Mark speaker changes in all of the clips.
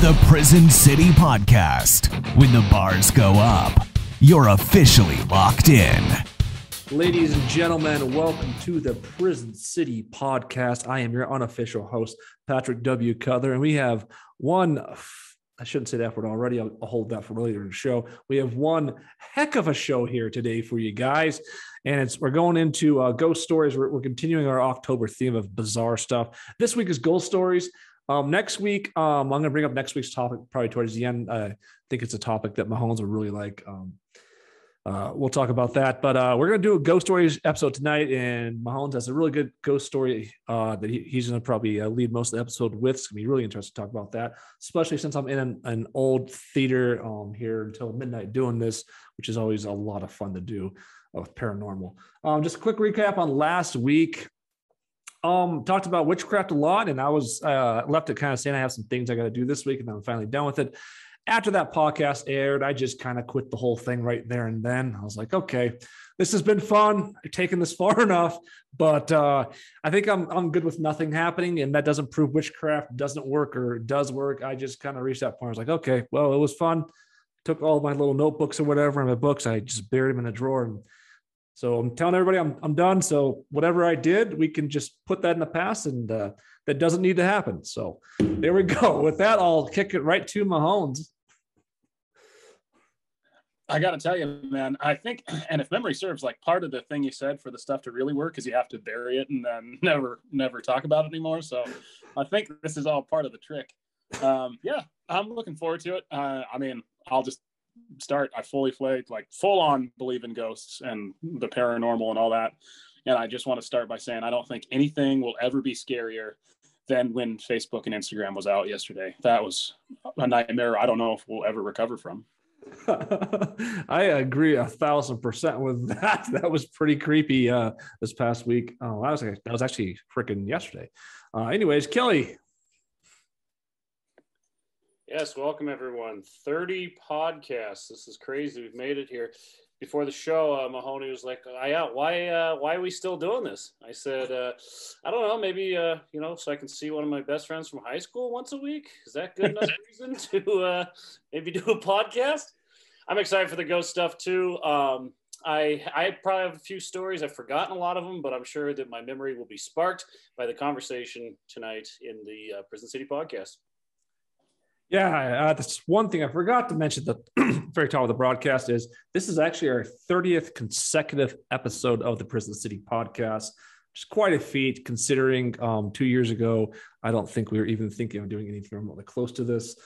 Speaker 1: the Prison City Podcast. When the bars go up, you're officially locked in.
Speaker 2: Ladies and gentlemen, welcome to the Prison City Podcast. I am your unofficial host, Patrick W. Cutler, and we have I shouldn't say that word already. I'll hold that for later in the show. We have one heck of a show here today for you guys, and we're going into ghost stories. We're continuing our October theme of bizarre stuff. This week is ghost stories. Next week, I'm going to bring up next week's topic probably towards the end. I think it's a topic that Mahomes would really like. We'll talk about that, but we're going to do a ghost stories episode tonight, and Mahomes has a really good ghost story that he's going to probably lead most of the episode with. It's going to be really interesting to talk about that, especially since I'm in an old theater here until midnight doing this, which is always a lot of fun to do with paranormal. Just a quick recap on last week. Talked about witchcraft a lot, and I was left it kind of saying I have some things I got to do this week, and then I'm finally done with it. After that podcast aired, I just kind of quit the whole thing right there and then. I was like, okay, this has been fun. I've taken this far enough, but I think I'm good with nothing happening, and that doesn't prove witchcraft doesn't work or does work. I just kind of reached that point. I was like, okay, well, it was fun. Took all my little notebooks or whatever and my books. I just buried them in a drawer. And so I'm telling everybody I'm done. So whatever I did, we can just put that in the past, and that doesn't need to happen. So there we go. With that, I'll kick it right to Mahomes.
Speaker 3: I got to tell you, man, I think, and if memory serves, like part of the thing you said for the stuff to really work is you have to bury it and then never talk about it anymore. So I think this is all part of the trick. Yeah, I'm looking forward to it. I mean, I'll just start. I full on believe in ghosts and the paranormal and all that. And I just want to start by saying I don't think anything will ever be scarier than when Facebook and Instagram was out yesterday. That was a nightmare I don't know if we'll ever recover from.
Speaker 2: I agree 1,000% with that. That was pretty creepy this past week. Oh, that was actually freaking yesterday. Anyways, Kelly.
Speaker 4: Yes, welcome everyone. 30 podcasts. This is crazy. We've made it here. Before the show, Mahoney was like, why are we still doing this? I said, I don't know, maybe, so I can see one of my best friends from high school once a week. Is that good enough reason to maybe do a podcast? I'm excited for the ghost stuff too. I probably have a few stories. I've forgotten a lot of them, but I'm sure that my memory will be sparked by the conversation tonight in the Prison City podcast.
Speaker 2: Yeah, that's one thing I forgot to mention at the very top of the broadcast is this is actually our 30th consecutive episode of the Prison City podcast, which is quite a feat considering 2 years ago, I don't think we were even thinking of doing anything remotely close to this.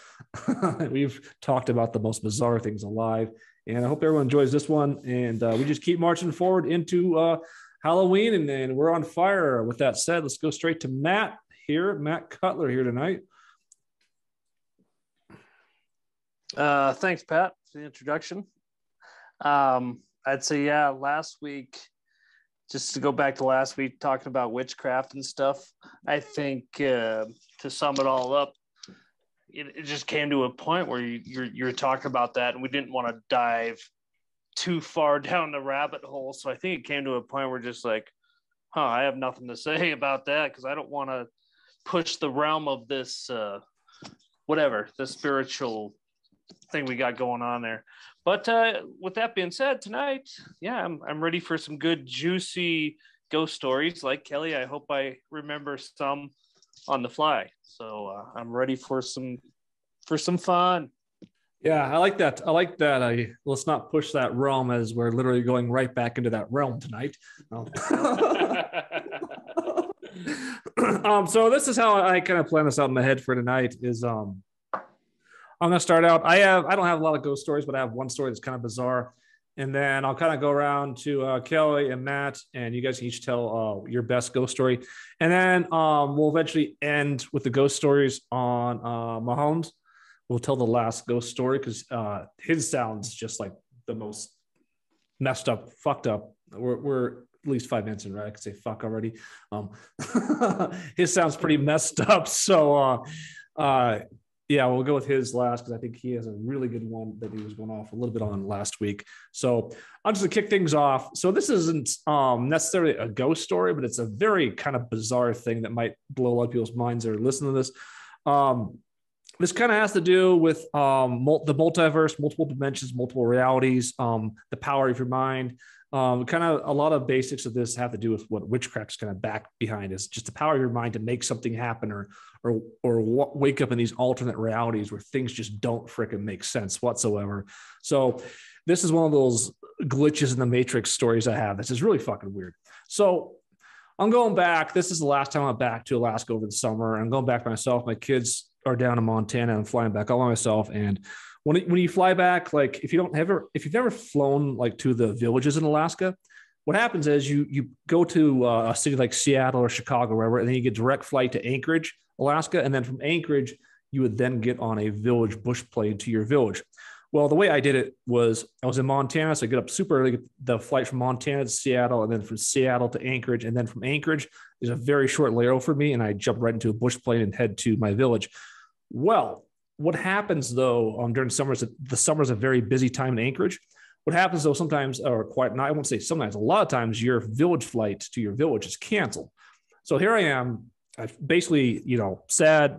Speaker 2: We've talked about the most bizarre things alive, and I hope everyone enjoys this one. And we just keep marching forward into Halloween, and then we're on fire. With that said, let's go straight to Matt Cutler here tonight.
Speaker 5: Thanks, Pat, for the introduction. I'd say, last week, just to go back to last week, talking about witchcraft and stuff, I think to sum it all up, it just came to a point where you're talking about that, and we didn't want to dive too far down the rabbit hole. So I think it came to a point where just like, I have nothing to say about that because I don't want to push the realm of this, the spiritual thing we got going on there. But with that being said, tonight, I'm ready for some good juicy ghost stories. Like Kelly, I hope I remember some on the fly. So I'm ready for some fun.
Speaker 2: Yeah, I like that. Let's not push that realm as we're literally going right back into that realm tonight. So this is how I kind of plan this out in my head for tonight is I'm going to start out. I don't have a lot of ghost stories, but I have one story that's kind of bizarre. And then I'll kind of go around to Kelly and Matt, and you guys can each tell your best ghost story. And then we'll eventually end with the ghost stories on Mahomes. We'll tell the last ghost story because his sounds just like the most messed up, fucked up. We're at least 5 minutes in, right? I could say fuck already. His sounds pretty messed up. So we'll go with his last because I think he has a really good one that he was going off a little bit on last week. So I'll just kick things off. So this isn't necessarily a ghost story, but it's a very kind of bizarre thing that might blow a lot of people's minds that are listening to this. this kind of has to do with the multiverse, multiple dimensions, multiple realities, the power of your mind. Kind of a lot of basics of this have to do with what witchcraft is kind of back behind, is just the power of your mind to make something happen, or wake up in these alternate realities where things just don't freaking make sense whatsoever. So this is one of those glitches in the Matrix stories I have. This is really fucking weird. So I'm going back. This is the last time I'm back to Alaska over the summer. I'm going back by myself. My kids are down in Montana. I'm flying back all by myself. And when you fly back, like if you've never flown like to the villages in Alaska, what happens is you go to a city like Seattle or Chicago, or wherever, and then you get direct flight to Anchorage, Alaska. And then from Anchorage, you would then get on a village bush plane to your village. Well, the way I did it was I was in Montana, so I get up super early, the flight from Montana to Seattle, and then from Seattle to Anchorage. And then from Anchorage, there's a very short layover for me, and I jump right into a bush plane and head to my village. Well, what happens though, during summers, the summer is a very busy time in Anchorage. What happens though, sometimes, or quite, no, I won't say sometimes, a lot of times your village flight to your village is canceled. So here I am, I basically, sad,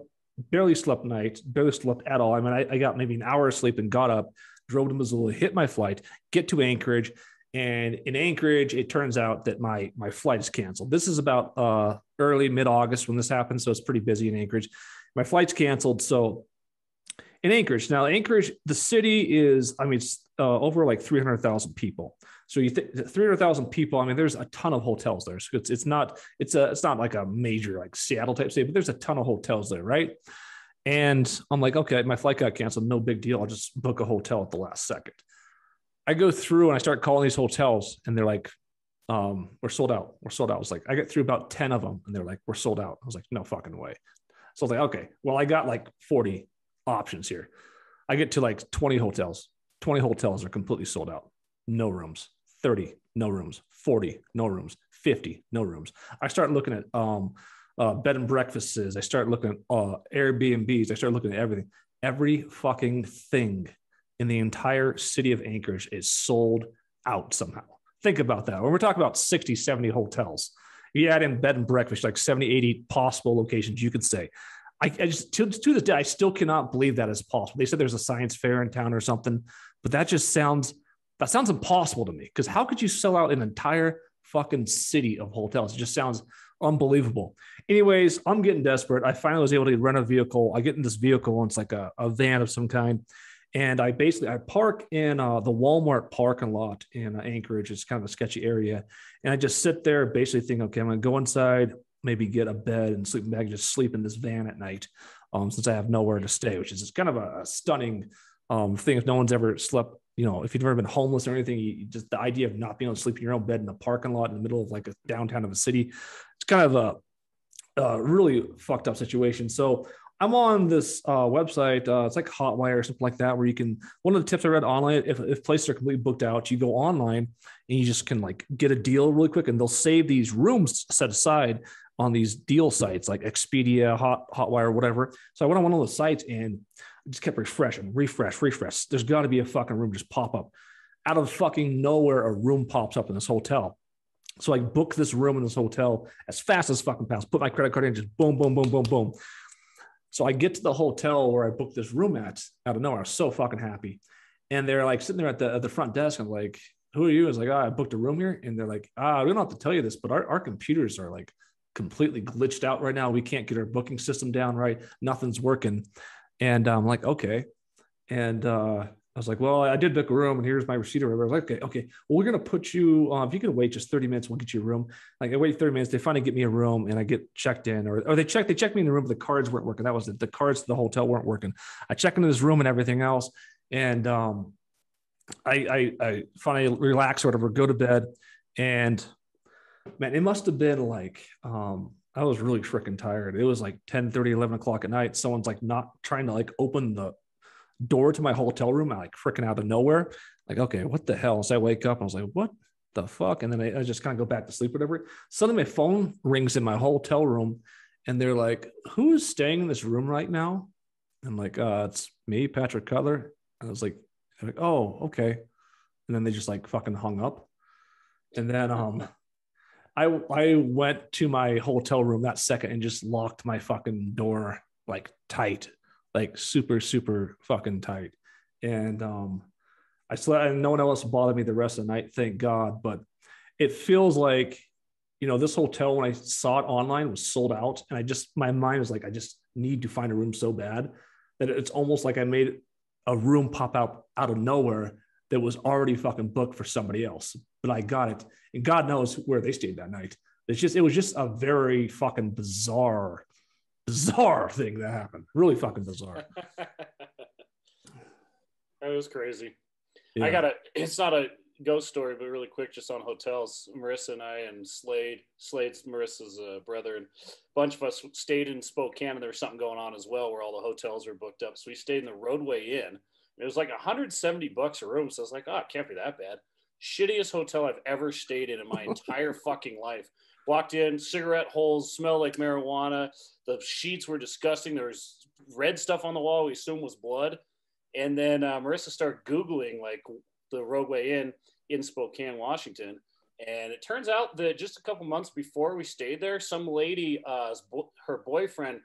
Speaker 2: barely slept at all. I mean, I got maybe an hour of sleep and got up, drove to Missoula, hit my flight, get to Anchorage. And in Anchorage, it turns out that my flight is canceled. This is about early mid-August when this happened. So it's pretty busy in Anchorage. My flight's canceled. So in Anchorage, the city is, I mean, it's over like 300,000 people. So you think 300,000 people, I mean, there's a ton of hotels there. So it's not like a major like Seattle type city, but there's a ton of hotels there, right? And I'm like, okay, my flight got canceled, no big deal. I'll just book a hotel at the last second. I go through and I start calling these hotels, and they're like, we're sold out. We're sold out. I was like, I get through about 10 of them, and they're like, we're sold out. I was like, no fucking way. So I was like, okay, well, I got like 40 options here. I get to like 20 hotels. 20 hotels are completely sold out. No rooms. 30, no rooms. 40, no rooms. 50, no rooms. I start looking at bed and breakfasts. I start looking at Airbnbs. I start looking at everything. Every fucking thing in the entire city of Anchorage is sold out somehow. Think about that. When we're talking about 60, 70 hotels, you add in bed and breakfast, like 70, 80 possible locations you could say. I just, to this day, I still cannot believe that is possible. They said there's a science fair in town or something, but that sounds impossible to me, because how could you sell out an entire fucking city of hotels? It just sounds unbelievable. Anyways, I'm getting desperate. I finally was able to rent a vehicle. I get in this vehicle, and it's like a van of some kind. And I park in the Walmart parking lot in Anchorage. It's kind of a sketchy area. And I just sit there basically thinking, okay, I'm going to go inside, maybe get a bed and sleeping bag, just sleep in this van at night, since I have nowhere to stay, which is kind of a stunning thing. If no one's ever slept, if you've never been homeless or anything, just the idea of not being able to sleep in your own bed in a parking lot in the middle of like a downtown of a city, it's kind of a really fucked up situation. So I'm on this website. It's like Hotwire or something like that, where you can, one of the tips I read online, if places are completely booked out, you go online and you just can like get a deal really quick, and they'll save these rooms set aside on these deal sites like Expedia, Hotwire, whatever. So I went on one of those sites and just kept refresh. There's got to be a fucking room just pop up. Out of fucking nowhere, a room pops up in this hotel. So I book this room in this hotel as fast as fucking possible. Put my credit card in, just boom, boom, boom, boom, boom. So I get to the hotel where I booked this room at out of nowhere. I was so fucking happy. And they're like sitting there at the front desk. I'm like, who are you? I was like, I booked a room here. And they're like, we don't have to tell you this, but our computers are like completely glitched out right now. We can't get our booking system down right. Nothing's working. And I'm like, okay. And I was like, well, I did book a room, and here's my receipt. Or whatever. I was like, okay, well, we're going to put you, if you can wait just 30 minutes, we'll get you a room. Like I wait 30 minutes. They finally get me a room, and I get checked in, or they checked me in the room, but the cards weren't working. That was it. The cards to the hotel weren't working. I check into this room and everything else. And I finally relax or whatever, go to bed. And man, it must've been like, I was really freaking tired. It was like 10:30, 11 o'clock at night. Someone's like not trying to like open the door to my hotel room, like freaking out of nowhere. Like, okay, what the hell? So I wake up and I was like, what the fuck? And then I just kind of go back to sleep, whatever. Suddenly my phone rings in my hotel room, and they're like, who is staying in this room right now? I'm like, it's me, Patrick Cutler. And I was like, oh, okay. And then they just like fucking hung up. And then I went to my hotel room that second and just locked my fucking door like tight. like super, super fucking tight. And I slept, and no one else bothered me the rest of the night, thank God. But it feels like, this hotel, when I saw it online, was sold out. And my mind was like, I just need to find a room so bad that it's almost like I made a room pop out of nowhere that was already fucking booked for somebody else. But I got it. And God knows where they stayed that night. It was just a very fucking bizarre thing that happened. Really fucking bizarre.
Speaker 4: That was crazy.
Speaker 2: Yeah.
Speaker 4: It's not a ghost story, but really quick, just on hotels. Marissa and I and Slade's Marissa's brother, and a bunch of us stayed in Spokane, and there was something going on as well where all the hotels were booked up. So we stayed in the Roadway Inn. It was like $170 a room. So I was like, oh, it can't be that bad. Shittiest hotel I've ever stayed in my entire fucking life. Walked in, cigarette holes, smelled like marijuana. The sheets were disgusting. There was red stuff on the wall we assumed was blood. And then Marissa started Googling like the Roadway Inn in Spokane, Washington. And it turns out that just a couple months before we stayed there, some lady, her boyfriend,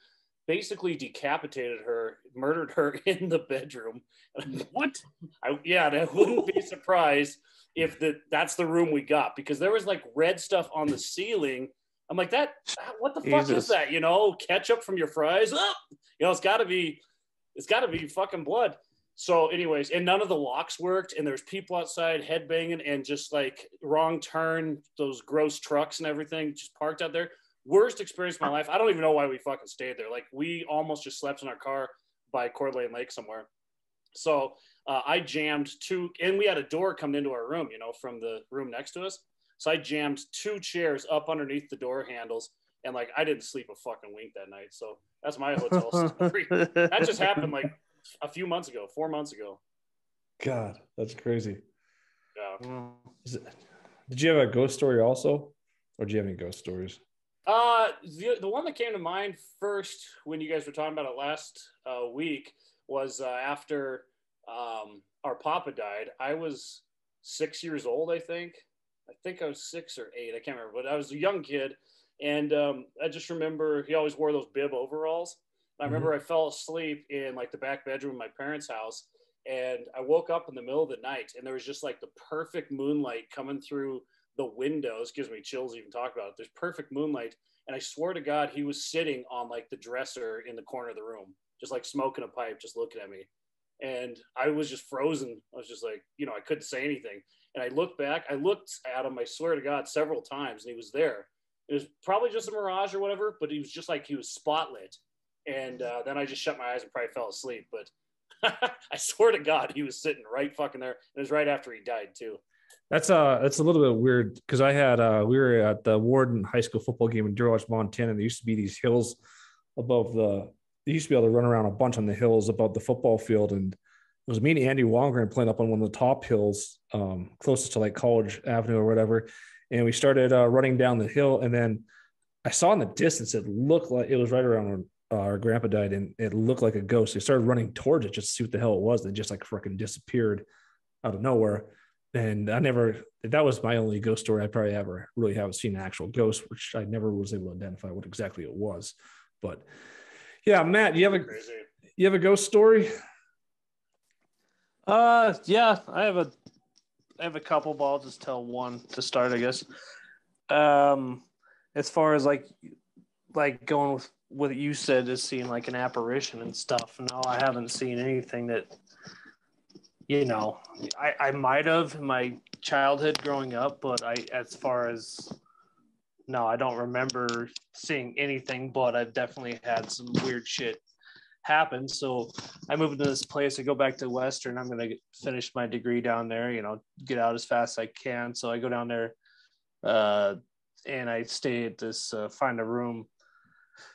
Speaker 4: basically decapitated her, murdered her in the bedroom.
Speaker 3: What?
Speaker 4: I wouldn't be surprised if that's the room we got, because there was like red stuff on the ceiling. I'm like, what the fuck is that? Ketchup from your fries? Oh! It's gotta be fucking blood. So anyways, and none of the locks worked, and there's people outside headbanging, and just like wrong turn, those gross trucks and everything just parked out there. Worst experience of my life. I don't even know why we fucking stayed there. Like, we almost just slept in our car by Coeur d'Alene Lake somewhere. So I jammed and we had a door coming into our room, from the room next to us. So I jammed 2 chairs up underneath the door handles, and like, I didn't sleep a fucking wink that night. So that's my hotel story. That just happened like a few months ago, 4 months ago.
Speaker 2: God, that's crazy.
Speaker 4: Yeah.
Speaker 2: Did you have a ghost story also? Or do you have any ghost stories?
Speaker 4: The one that came to mind first when you guys were talking about it last week was after our papa died. I was 6 years old, I think. I think I was 6 or 8. I can't remember, but I was a young kid. And I just remember he always wore those bib overalls. I remember I fell asleep in like the back bedroom of my parents' house, and I woke up in the middle of the night, and there was just like the perfect moonlight coming through the windows. Gives me chills even talk about it. There's perfect moonlight, and I swear to God, he was sitting on like the dresser in the corner of the room, just like smoking a pipe, just looking at me. And I was just frozen. I was just like, I couldn't say anything. And I looked back, I looked at him, I swear to God, several times, and he was there. It was probably just a mirage or whatever, but he was just like, he was spotlit. And then I just shut my eyes and probably fell asleep. But I swear to God, he was sitting right fucking there. It was right after he died too.
Speaker 2: That's a little bit weird, because I had we were at the Warden High School football game in Deerwatch, Montana. And there used to be these hills above they used to be able to run around a bunch on the hills above the football field. And it was me and Andy Wongren playing up on one of the top hills, closest to like College Avenue or whatever. And we started running down the hill, and then I saw in the distance, it looked like it was right around when our grandpa died, and it looked like a ghost. They started running towards it just to see what the hell it was, and it just like freaking disappeared out of nowhere. And that was my only ghost story. I probably ever really haven't seen an actual ghost, which I never was able to identify what exactly it was. But yeah, Matt, you have a ghost story?
Speaker 5: Yeah, I have a couple, but I'll just tell one to start, I guess. As far as like going with what you said is seeing like an apparition and stuff. No, I haven't seen anything that, I might have in my childhood growing up, but no, I don't remember seeing anything, but I've definitely had some weird shit happen. So I moved to this place. I go back to Western. I'm going to finish my degree down there, get out as fast as I can. So I go down there and I stay at this, find a room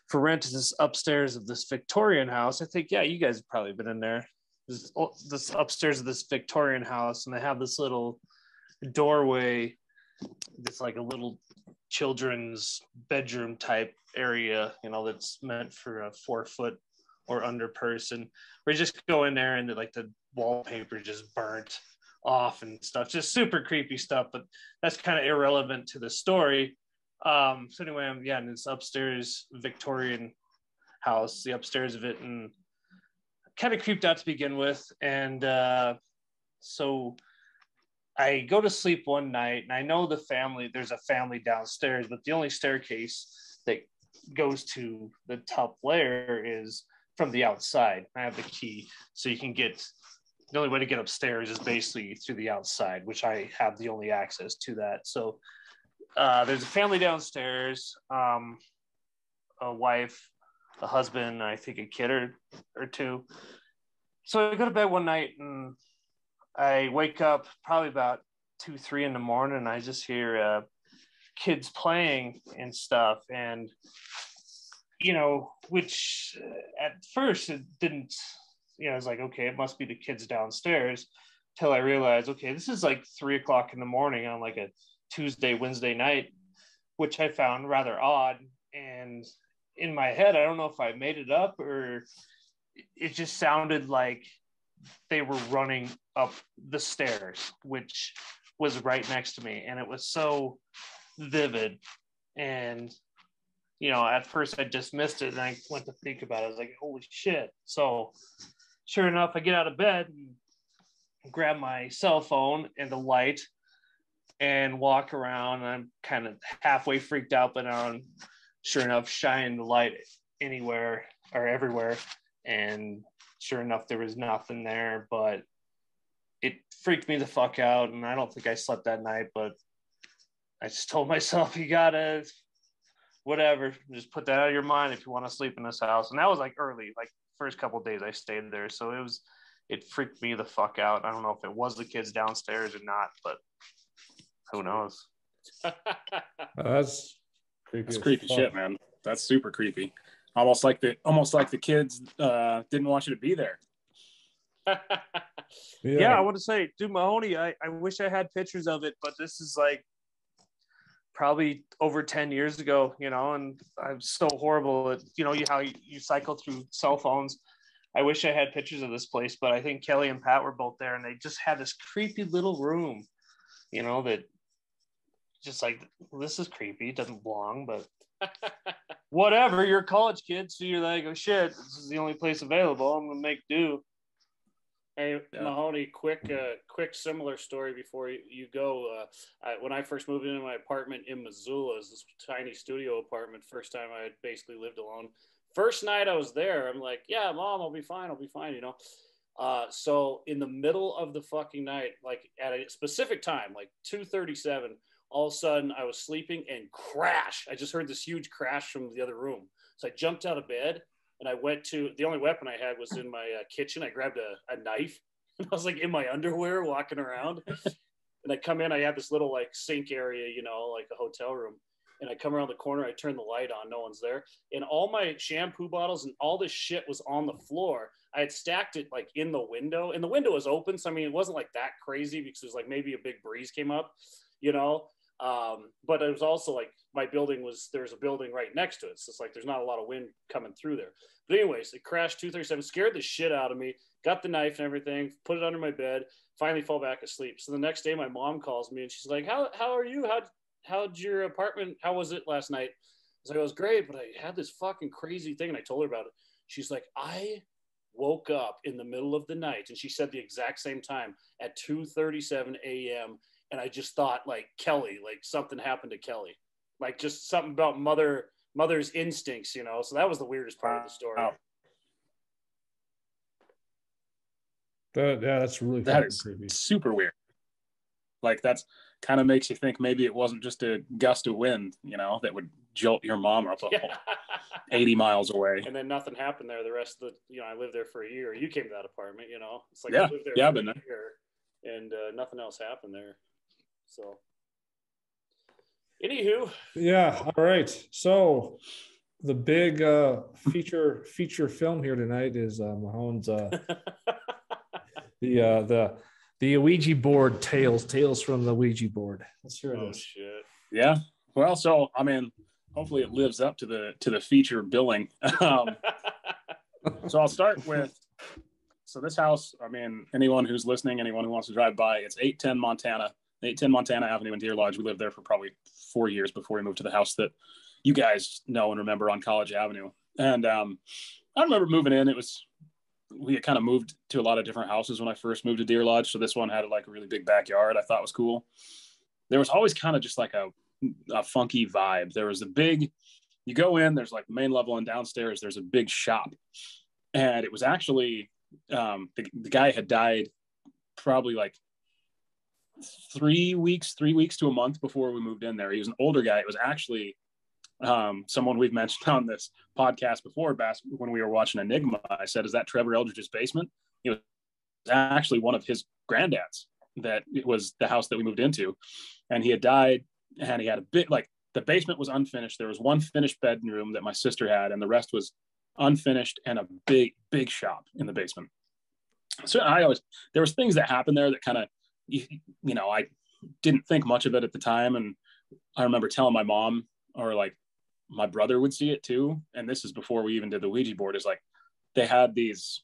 Speaker 5: for rent. Is this upstairs of this Victorian house. I think, yeah, you guys have probably been in there. This upstairs of this Victorian house, and they have this little doorway. It's like a little children's bedroom type area, that's meant for a 4-foot or under person. Where you just go in there and the wallpaper just burnt off and stuff. Just super creepy stuff, but that's kind of irrelevant to the story. So anyway, I'm in this upstairs Victorian house, the upstairs of it, and kind of creeped out to begin with. And so I go to sleep one night, and I know there's a family downstairs, but the only staircase that goes to the top layer is from the outside. I have the key, so you can get, the only way to get upstairs is basically through the outside, which I have the only access to that. So there's a family downstairs, a wife, a husband, I think a kid or two. So I go to bed one night, and I wake up probably about 2-3 in the morning, and I just hear kids playing and stuff. And, which at first it didn't, I was like, okay, it must be the kids downstairs, till I realized, okay, this is like 3:00 in the morning on like a Tuesday, Wednesday night, which I found rather odd. And in my head, I don't know if I made it up, or it just sounded like they were running up the stairs, which was right next to me. And it was so vivid. And, at first I dismissed it, and I went to think about it. I was like, holy shit. So sure enough, I get out of bed and grab my cell phone and the light and walk around. And I'm kind of halfway freaked out, but sure enough, shine the light anywhere or everywhere. And sure enough, there was nothing there, but it freaked me the fuck out. And I don't think I slept that night, but I just told myself, you gotta, whatever, just put that out of your mind if you want to sleep in this house. And that was like early, like first couple of days I stayed there. So it freaked me the fuck out. I don't know if it was the kids downstairs or not, but who knows?
Speaker 2: That's creepy.
Speaker 3: That's creepy shit, man. That's super creepy. Almost like the kids didn't want you to be there.
Speaker 5: Yeah, I want to say, dude, Mahoney, I wish I had pictures of it, but this is like probably over 10 years ago, and I'm so horrible at, how you cycle through cell phones. I wish I had pictures of this place, but I think Kelly and Pat were both there, and they just had this creepy little room, that just like, this is creepy, doesn't belong, but whatever. You're a college kid, so you're like, oh shit, this is the only place available, I'm gonna make do.
Speaker 4: Hey, Mahoney, quick similar story before you go. When I first moved into my apartment in Missoula, it was this tiny studio apartment. First time I had basically lived alone. First night I was there, I'm like, yeah, Mom, I'll be fine. So in the middle of the fucking night, like at a specific time, like 2:37, all of a sudden I was sleeping and crash. I just heard this huge crash from the other room. So I jumped out of bed. And I went to, the only weapon I had was in my kitchen. I grabbed a knife, and I was like in my underwear walking around. And I come in, I had this little like sink area, like a hotel room. And I come around the corner, I turn the light on, no one's there. And all my shampoo bottles and all this shit was on the floor. I had stacked it like in the window, and the window was open. So, I mean, it wasn't like that crazy because it was like maybe a big breeze came up, but it was also like there's a building right next to it. So it's like, there's not a lot of wind coming through there. But anyways, it crashed 2:37, scared the shit out of me, got the knife and everything, put it under my bed, finally fall back asleep. So the next day my mom calls me and she's like, how are you? How'd your apartment? How was it last night? I was like, it was great, but I had this fucking crazy thing. And I told her about it. She's like, I woke up in the middle of the night. And she said the exact same time at 2:37 a.m. And I just thought like Kelly, like something happened to Kelly, like just something about mother's instincts, So that was the weirdest part of the story.
Speaker 3: Wow.
Speaker 2: That's really
Speaker 3: that is
Speaker 2: creepy.
Speaker 3: Super weird. Like that's kind of makes you think maybe it wasn't just a gust of wind, that would jolt your mom up 80 miles away.
Speaker 4: And then nothing happened there. The rest of the, I lived there for a year. You came to that apartment, It's like
Speaker 3: I
Speaker 4: lived there for a year, and nothing else happened there. So, anywho,
Speaker 2: yeah. All right. So, the big feature film here tonight is Mahone's the Ouija board tales from the Ouija board. Let's hear this.
Speaker 4: Shit.
Speaker 3: Yeah. Well, so I mean, hopefully it lives up to the feature billing. So I'll start with. So this house, I mean, anyone who's listening, anyone who wants to drive by, it's 810 Montana Avenue in Deer Lodge. We lived there for probably 4 years before we moved to the house that you guys know and remember on College Avenue. And I remember moving in. It was we had kind of moved to a lot of different houses when I first moved to Deer Lodge. So this one had like a really big backyard I thought was cool. There was always kind of just like a funky vibe. There was a big, you go in, there's like the main level, and downstairs there's a big shop. And it was actually, the guy had died probably like 3 weeks to a month before we moved in there. He was an older guy. It was actually someone we've mentioned on this podcast before, when we were watching Enigma. I said, is that Trevor Eldridge's basement? It was actually one of his granddads. That it was the house that we moved into, and he had died, and he had a bit, like, the basement was unfinished. There was one finished bedroom that my sister had, and the rest was unfinished, and a big shop in the basement. So there was things that happened there that kind of, I didn't think much of it at the time. And I remember telling my mom, or like my brother would see it too. And this is before we even did the Ouija board, is like, they had these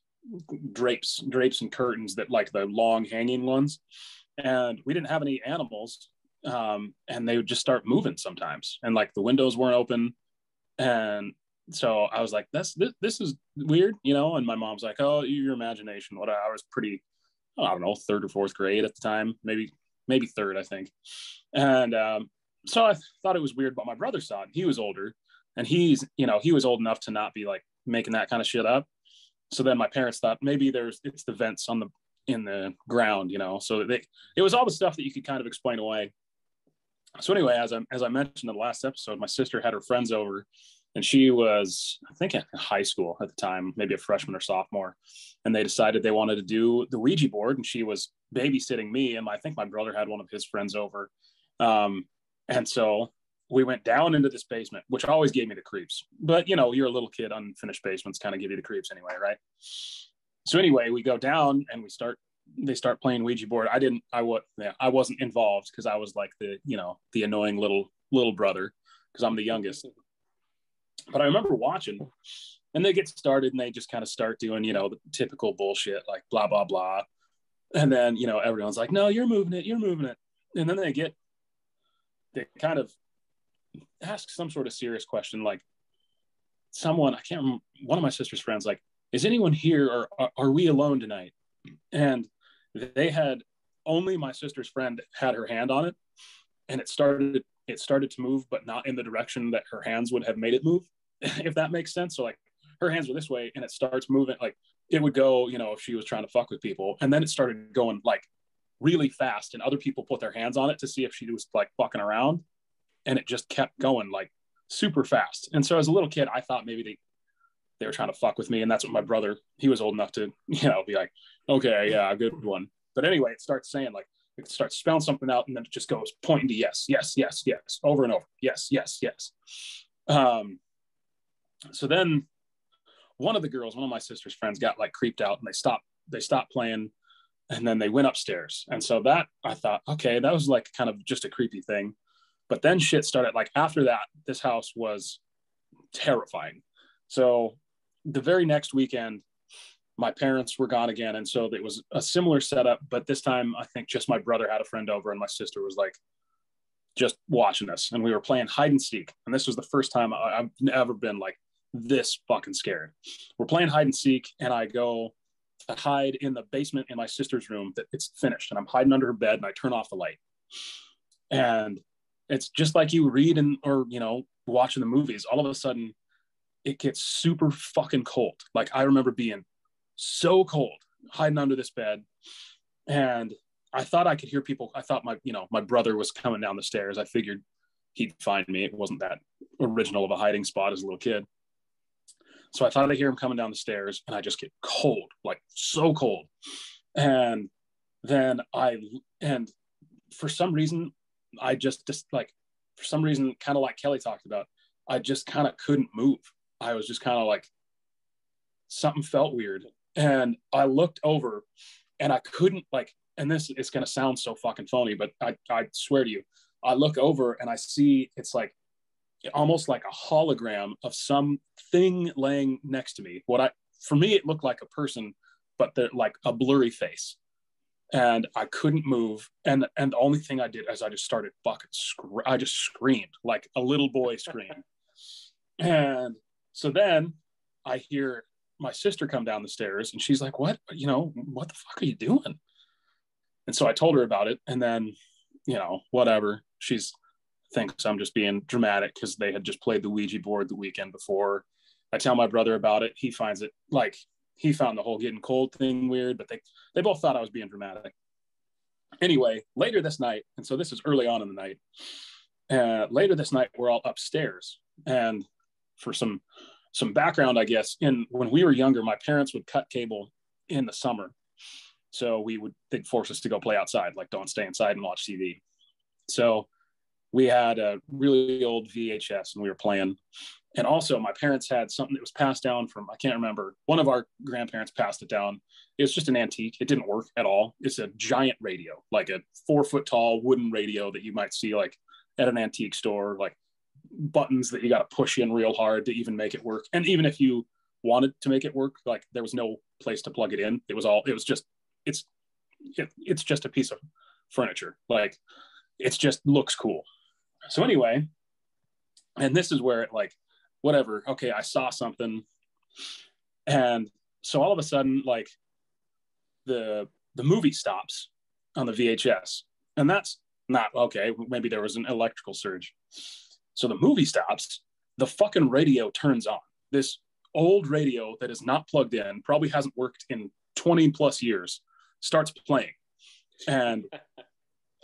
Speaker 3: drapes and curtains that, like, the long hanging ones, and we didn't have any animals, and they would just start moving sometimes, and like the windows weren't open. And so I was like, this is weird, and my mom's like, oh, your imagination. What, I was pretty, I don't know, third or fourth grade at the time, maybe third, I think. And so I thought it was weird, but my brother saw it. He was older, and he was old enough to not be like making that kind of shit up. So then my parents thought maybe it's the vents in the ground, so it was all the stuff that you could kind of explain away. So anyway, as I mentioned in the last episode, my sister had her friends over, and she was, I think, in high school at the time, maybe a freshman or sophomore. And they decided they wanted to do the Ouija board, and she was babysitting me. And I think my brother had one of his friends over. And so we went down into this basement, which always gave me the creeps. But, you're a little kid, unfinished basements kind of give you the creeps anyway, right? So anyway, we go down and they start playing Ouija board. I wasn't involved because I was like the annoying little brother, because I'm the youngest. But I remember watching, and they get started and they just kind of start doing, the typical bullshit, like blah, blah, blah. And then, everyone's like, no, you're moving it. And then they kind of ask some sort of serious question, like someone, I can't remember, one of my sister's friends, like, is anyone here, or are we alone tonight? And they had, only my sister's friend had her hand on it, and it started to move, but not in the direction that her hands would have made it move, if that makes sense. So like her hands were this way, and it starts moving, like it would go, if she was trying to fuck with people. And then it started going like really fast, and other people put their hands on it to see if she was like fucking around. And it just kept going like super fast. And so as a little kid, I thought maybe they were trying to fuck with me. And that's what my brother, he was old enough to, be like, okay, yeah, good one. But anyway, it starts saying, like, it starts spelling something out, and then it just goes pointing to yes, yes, yes, yes, over and over. Yes, yes, yes. So then one of my sister's friends got like creeped out, and they stopped playing, and then they went upstairs. And so that, I thought, okay, that was like kind of just a creepy thing. But then shit started, like after that, this house was terrifying. So the very next weekend, my parents were gone again. And so it was a similar setup, but this time I think just my brother had a friend over, and my sister was like just watching us, and we were playing hide and seek. And this was the first time I've ever been like this fucking scared. We're playing hide and seek, and I go to hide in the basement in my sister's room that it's finished, and I'm hiding under her bed, and I turn off the light. And it's just like you read or watching the movies. All of a sudden it gets super fucking cold. Like I remember being so cold hiding under this bed, and I thought I could hear people. I thought my brother was coming down the stairs. I figured he'd find me. It wasn't that original of a hiding spot as a little kid. So I thought I'd hear him coming down the stairs, and I just get cold, like so cold. And then for some reason, for some reason, kind of like Kelly talked about, I just kind of couldn't move. I was just kind of like, something felt weird. And I looked over, and I couldn't, like, and this is going to sound so fucking phony, but I swear to you, I look over and I see it's like almost like a hologram of something laying next to me. For me, it looked like a person, but they're like a blurry face. And I couldn't move. And the only thing I did is I just started fucking I just screamed like a little boy screamed. And so then I hear my sister come down the stairs and she's like, what the fuck are you doing? And so I told her about it. And then, whatever, she's thinks I'm just being dramatic because they had just played the Ouija board the weekend before. I tell my brother about it. He finds it like, he found the whole getting cold thing weird, but they both thought I was being dramatic. Anyway, later this night, and so this is early on in the night, later this night, we're all upstairs. And for some background, I guess, when we were younger, my parents would cut cable in the summer. So they'd force us to go play outside, like don't stay inside and watch TV. So we had a really old VHS and we were playing. And also my parents had something that was passed down from, I can't remember, one of our grandparents passed it down. It was just an antique. It didn't work at all. It's a giant radio, like a 4-foot tall wooden radio that you might see like at an antique store, like buttons that you got to push in real hard to even make it work. And even if you wanted to make it work, like there was no place to plug it in. It's just a piece of furniture. Like it's just looks cool. So anyway, and this is where it like, whatever, okay, I saw something. And so all of a sudden, like the movie stops on the VHS. And that's not, okay, maybe there was an electrical surge. So the movie stops, the fucking radio turns on. This old radio that is not plugged in, probably hasn't worked in 20 plus years, starts playing.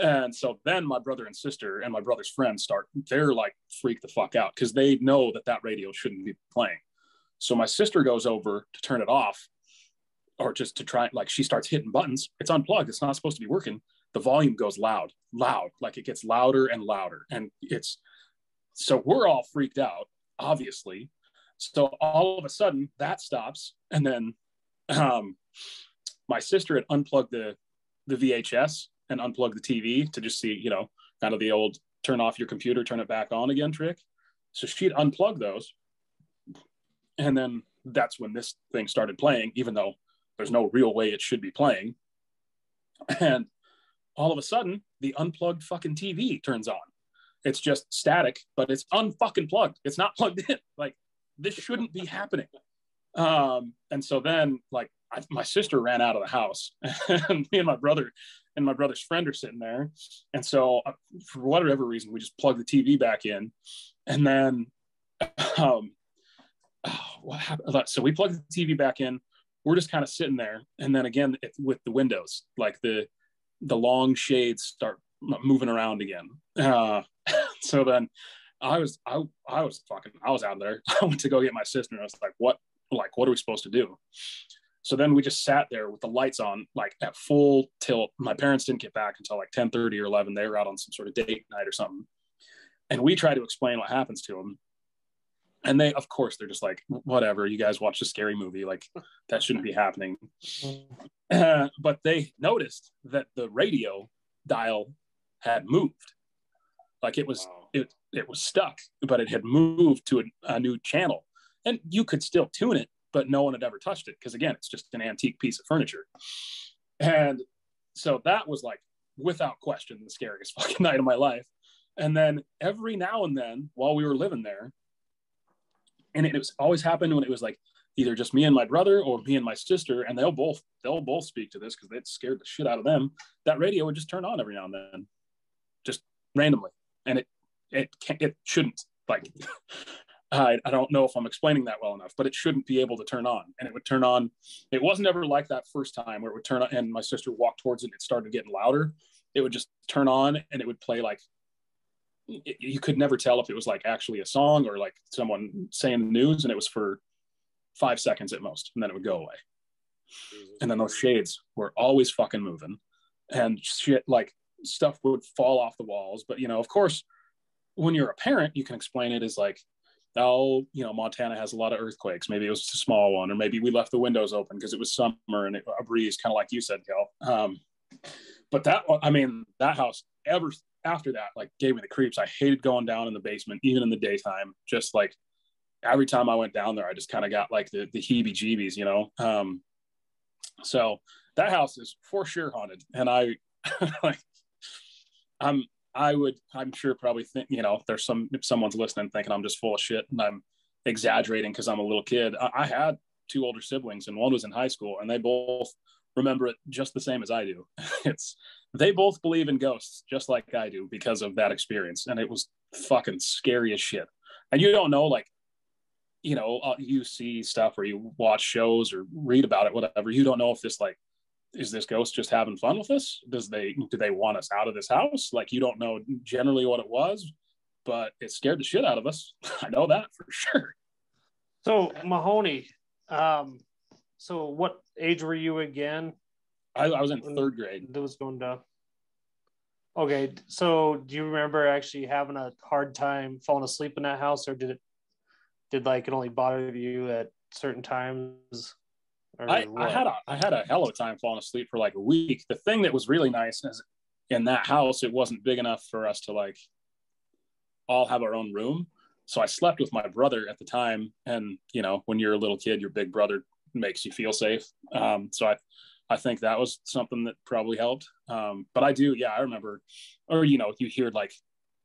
Speaker 3: And so then my brother and sister and my brother's friends they're like freak the fuck out because they know that radio shouldn't be playing. So my sister goes over to turn it off, or just to try, like she starts hitting buttons. It's unplugged. It's not supposed to be working. The volume goes loud, like it gets louder and louder. And so we're all freaked out, obviously. So all of a sudden that stops. And then my sister had unplugged the VHS and unplug the TV to just see, kind of the old turn off your computer, turn it back on again trick. So she'd unplug those. And then that's when this thing started playing, even though there's no real way it should be playing. And all of a sudden, the unplugged fucking TV turns on. It's just static, but it's unfucking plugged. It's not plugged in. Like, this shouldn't be happening. And so then, like, my sister ran out of the house, and me and my brother and my brother's friend are sitting there. And so for whatever reason, we just plugged the TV back in. And then what happened? So we plugged the TV back in. We're just kind of sitting there. And then again, with the windows, like the long shades start moving around again. So then I was out of there. I went to go get my sister, and I was like, what are we supposed to do? So then we just sat there with the lights on, like at full tilt. My parents didn't get back until like 10:30 or 11. They were out on some sort of date night or something. And we tried to explain what happens to them. And they, of course, they're just like, whatever, you guys watch a scary movie. Like, that shouldn't be happening. But they noticed that the radio dial had moved. Like it was stuck, but it had moved to a new channel. And you could still tune it, but no one had ever touched it. Because again, it's just an antique piece of furniture. And so that was like, without question, the scariest fucking night of my life. And then every now and then, while we were living there, and it was always happened when it was like either just me and my brother or me and my sister, and they'll both speak to this because it scared the shit out of them. That radio would just turn on every now and then, just randomly, and it shouldn't. Like, I don't know if I'm explaining that well enough, but it shouldn't be able to turn on, and it would turn on. It wasn't ever like that first time where it would turn on, and my sister walked towards it, and it started getting louder. It would just turn on, and it would play like. You could never tell if it was like actually a song or like someone saying the news, and it was for 5 seconds at most, and then it would go away. And then those shades were always fucking moving, and shit, like stuff would fall off the walls. But of course, when you're a parent, you can explain it as like, oh, Montana has a lot of earthquakes. Maybe it was a small one, or maybe we left the windows open because it was summer and a breeze, kind of like you said, Kel. But that house after that, like, gave me the creeps. I hated going down in the basement, even in the daytime. Just like every time I went down there, I just kind of got like the heebie-jeebies, So that house is for sure haunted, and I like I'm sure probably think there's if someone's listening thinking I'm just full of shit and I'm exaggerating because I'm a little kid. I had two older siblings, and one was in high school, and they both remember it just the same as I do. They both believe in ghosts just like I do because of that experience, and it was fucking scary as shit. And you don't know, like, you see stuff or you watch shows or read about it, whatever. You don't know if this, like, is this ghost just having fun with us? Do they want us out of this house? Like, you don't know generally what it was, but it scared the shit out of us. I know that for sure.
Speaker 5: So Mahoney, so what age were you again?
Speaker 3: I was in third grade.
Speaker 5: That was going down. Okay, so do you remember actually having a hard time falling asleep in that house, or did it only bother you at certain times?
Speaker 3: I had a hell of a time falling asleep for like a week. The thing that was really nice is in that house, it wasn't big enough for us to like all have our own room. So I slept with my brother at the time. And, when you're a little kid, your big brother makes you feel safe. So I think that was something that probably helped. But I remember, or, you hear like,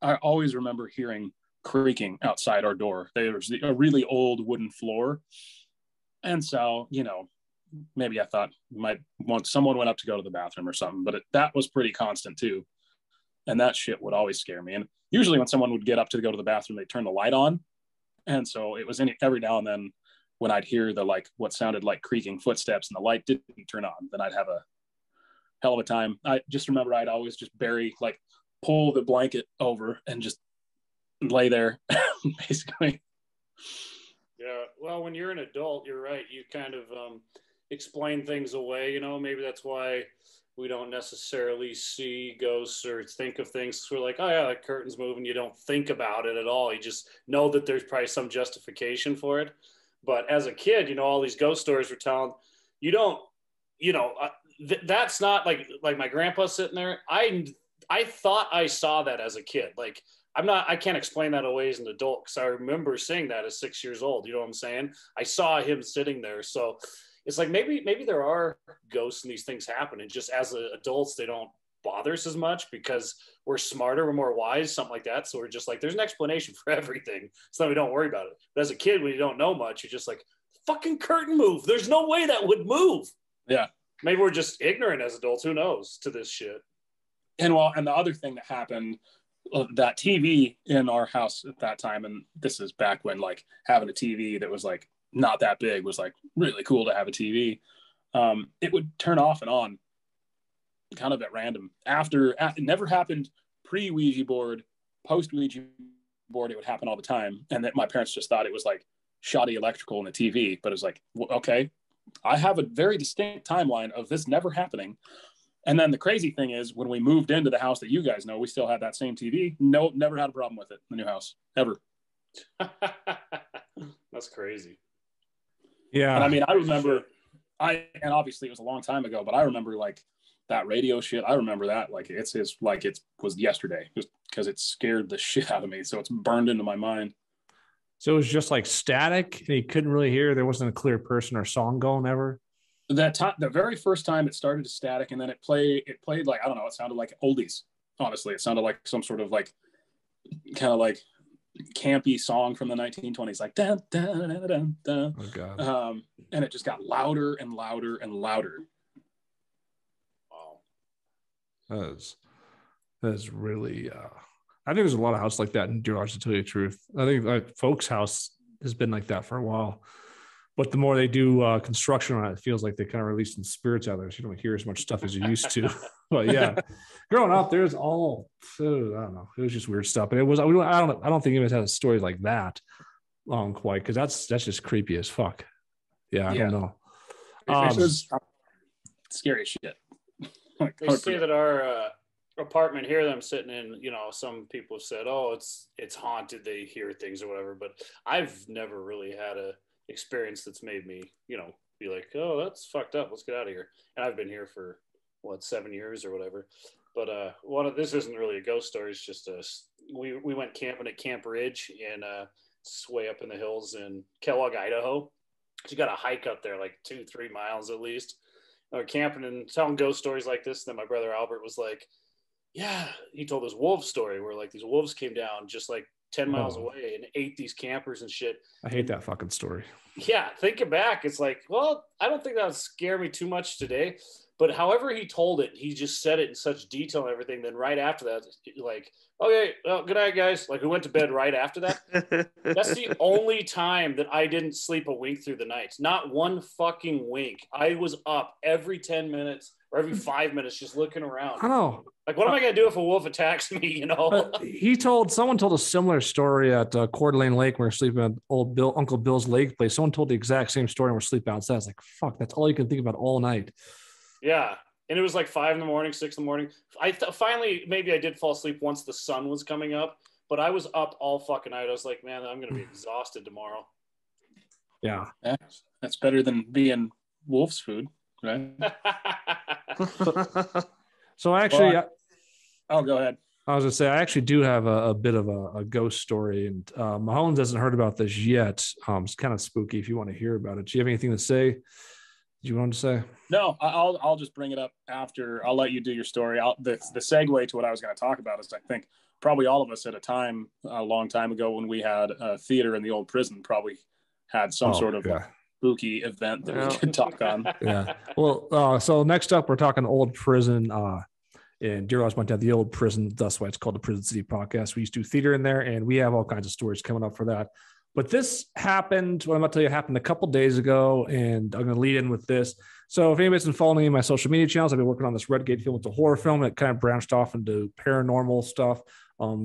Speaker 3: I always remember hearing creaking outside our door. There was a really old wooden floor. And so, maybe I thought someone went up to go to the bathroom or something, but that was pretty constant too. And that shit would always scare me. And usually when someone would get up to go to the bathroom, they'd turn the light on. And so it was every now and then when I'd hear what sounded like creaking footsteps and the light didn't turn on, then I'd have a hell of a time. I just remember I'd always just pull the blanket over and just lay there basically.
Speaker 4: Yeah. Well, when you're an adult, you're right. You kind of explain things away, maybe that's why we don't necessarily see ghosts or think of things. We're like, oh yeah, the curtain's moving. You don't think about it at all. You just know that there's probably some justification for it. But as a kid, all these ghost stories we're telling, you don't, that's not like my grandpa sitting there. I thought I saw that as a kid. Like, I can't explain that away as an adult because I remember seeing that as 6 years old. You know what I'm saying? I saw him sitting there. So it's like maybe there are ghosts and these things happen. And just as adults, they don't bother us as much because we're smarter, we're more wise, something like that. So we're just like, there's an explanation for everything. So we don't worry about it. But as a kid, when you don't know much, you're just like, fucking curtain move. There's no way that would move.
Speaker 3: Yeah.
Speaker 4: Maybe we're just ignorant as adults. Who knows to this shit.
Speaker 3: And the other thing that happened, that TV in our house at that time, and this is back when like having a TV that was like not that big was like really cool to have a TV. It would turn off and on kind of at random. It never happened pre-Ouija board, post-Ouija board, it would happen all the time. And that my parents just thought it was like shoddy electrical in the TV, but it was like, okay, I have a very distinct timeline of this never happening. And then the crazy thing is when we moved into the house that you guys know, we still had that same TV. No, never had a problem with it in the new house, ever.
Speaker 4: That's crazy.
Speaker 2: Yeah.
Speaker 3: And I mean, I remember, and obviously it was a long time ago, but I remember like that radio shit. I remember that like it was yesterday, just because it scared the shit out of me. So it's burned into my mind.
Speaker 2: So it was just like static, and you couldn't really hear. There wasn't a clear person or song going ever.
Speaker 3: The very first time it started as static, and then it played like, I don't know, it sounded like oldies. Honestly, it sounded like some sort of like kind of like campy song from the 1920s, like dun, dun, dun, dun, dun.
Speaker 2: Oh god.
Speaker 3: And it just got louder and louder and louder.
Speaker 4: Wow.
Speaker 2: That is really I think there's a lot of houses like that in George, to tell you the truth. I think like folks' house has been like that for a while. But the more they do construction on it, it feels like they kind of release some spirits out there. So you don't hear as much stuff as you used to. But yeah, growing up, there's all, I don't know. It was just weird stuff. But it was, I don't think anyone has a story like that quite, because that's just creepy as fuck. Yeah, I don't know.
Speaker 3: It was scary as shit.
Speaker 4: They say that our apartment here that I'm sitting in, some people have said, oh, it's haunted. They hear things or whatever. But I've never really had a experience that's made me, be like, oh, that's fucked up. Let's get out of here. And I've been here for 7 years or whatever. But this isn't really a ghost story. It's just we went camping at Camp Ridge and it's way up in the hills in Kellogg, Idaho. You got to hike up there like 2-3 miles at least. And we're camping and telling ghost stories like this. And then my brother Albert was like, yeah, he told this wolf story where like these wolves came down just like 10 miles away and ate these campers and shit.
Speaker 2: I hate that fucking story.
Speaker 4: Yeah, thinking back, it's like, well, I don't think that would scare me too much today. But however he told it, he just said it in such detail and everything. Then right after that, like, okay, well, good night, guys. Like, we went to bed right after that. That's the only time that I didn't sleep a wink through the night. Not one fucking wink. I was up every 10 minutes or every 5 minutes just looking around.
Speaker 2: I know.
Speaker 4: Like, what am I going to do if a wolf attacks me, you know?
Speaker 2: Someone told a similar story at Coeur d'Alene Lake when we were sleeping at Uncle Bill's lake place. Someone told the exact same story and we're sleeping outside. I was like, fuck, that's all you can think about all night.
Speaker 4: Yeah. And it was like 5 a.m, 6 a.m. Finally, maybe I did fall asleep once the sun was coming up, but I was up all fucking night. I was like, man, I'm going to be exhausted tomorrow.
Speaker 2: Yeah.
Speaker 3: That's better than being wolf's food, right?
Speaker 2: So actually,
Speaker 3: go ahead.
Speaker 2: I was going to say, I actually do have a bit of a ghost story, and Mahomes hasn't heard about this yet. It's kind of spooky if you want to hear about it. Do you have anything to say? Do you want to say?
Speaker 3: No, I'll just bring it up after. I'll let you do your story. The segue to what I was going to talk about is I think probably all of us at a long time ago when we had a theater in the old prison probably had some sort of spooky event that we could talk on.
Speaker 2: Yeah. Well, so next up, we're talking old prison. And Dear Lost went to the old prison. That's why it's called the Prison City Podcast. We used to do theater in there, and we have all kinds of stories coming up for that. But this happened, what I'm about to tell you, happened a couple days ago, and I'm going to lead in with this. So if anybody's been following me in my social media channels, I've been working on this Redgate film. It's a horror film. It kind of branched off into paranormal stuff.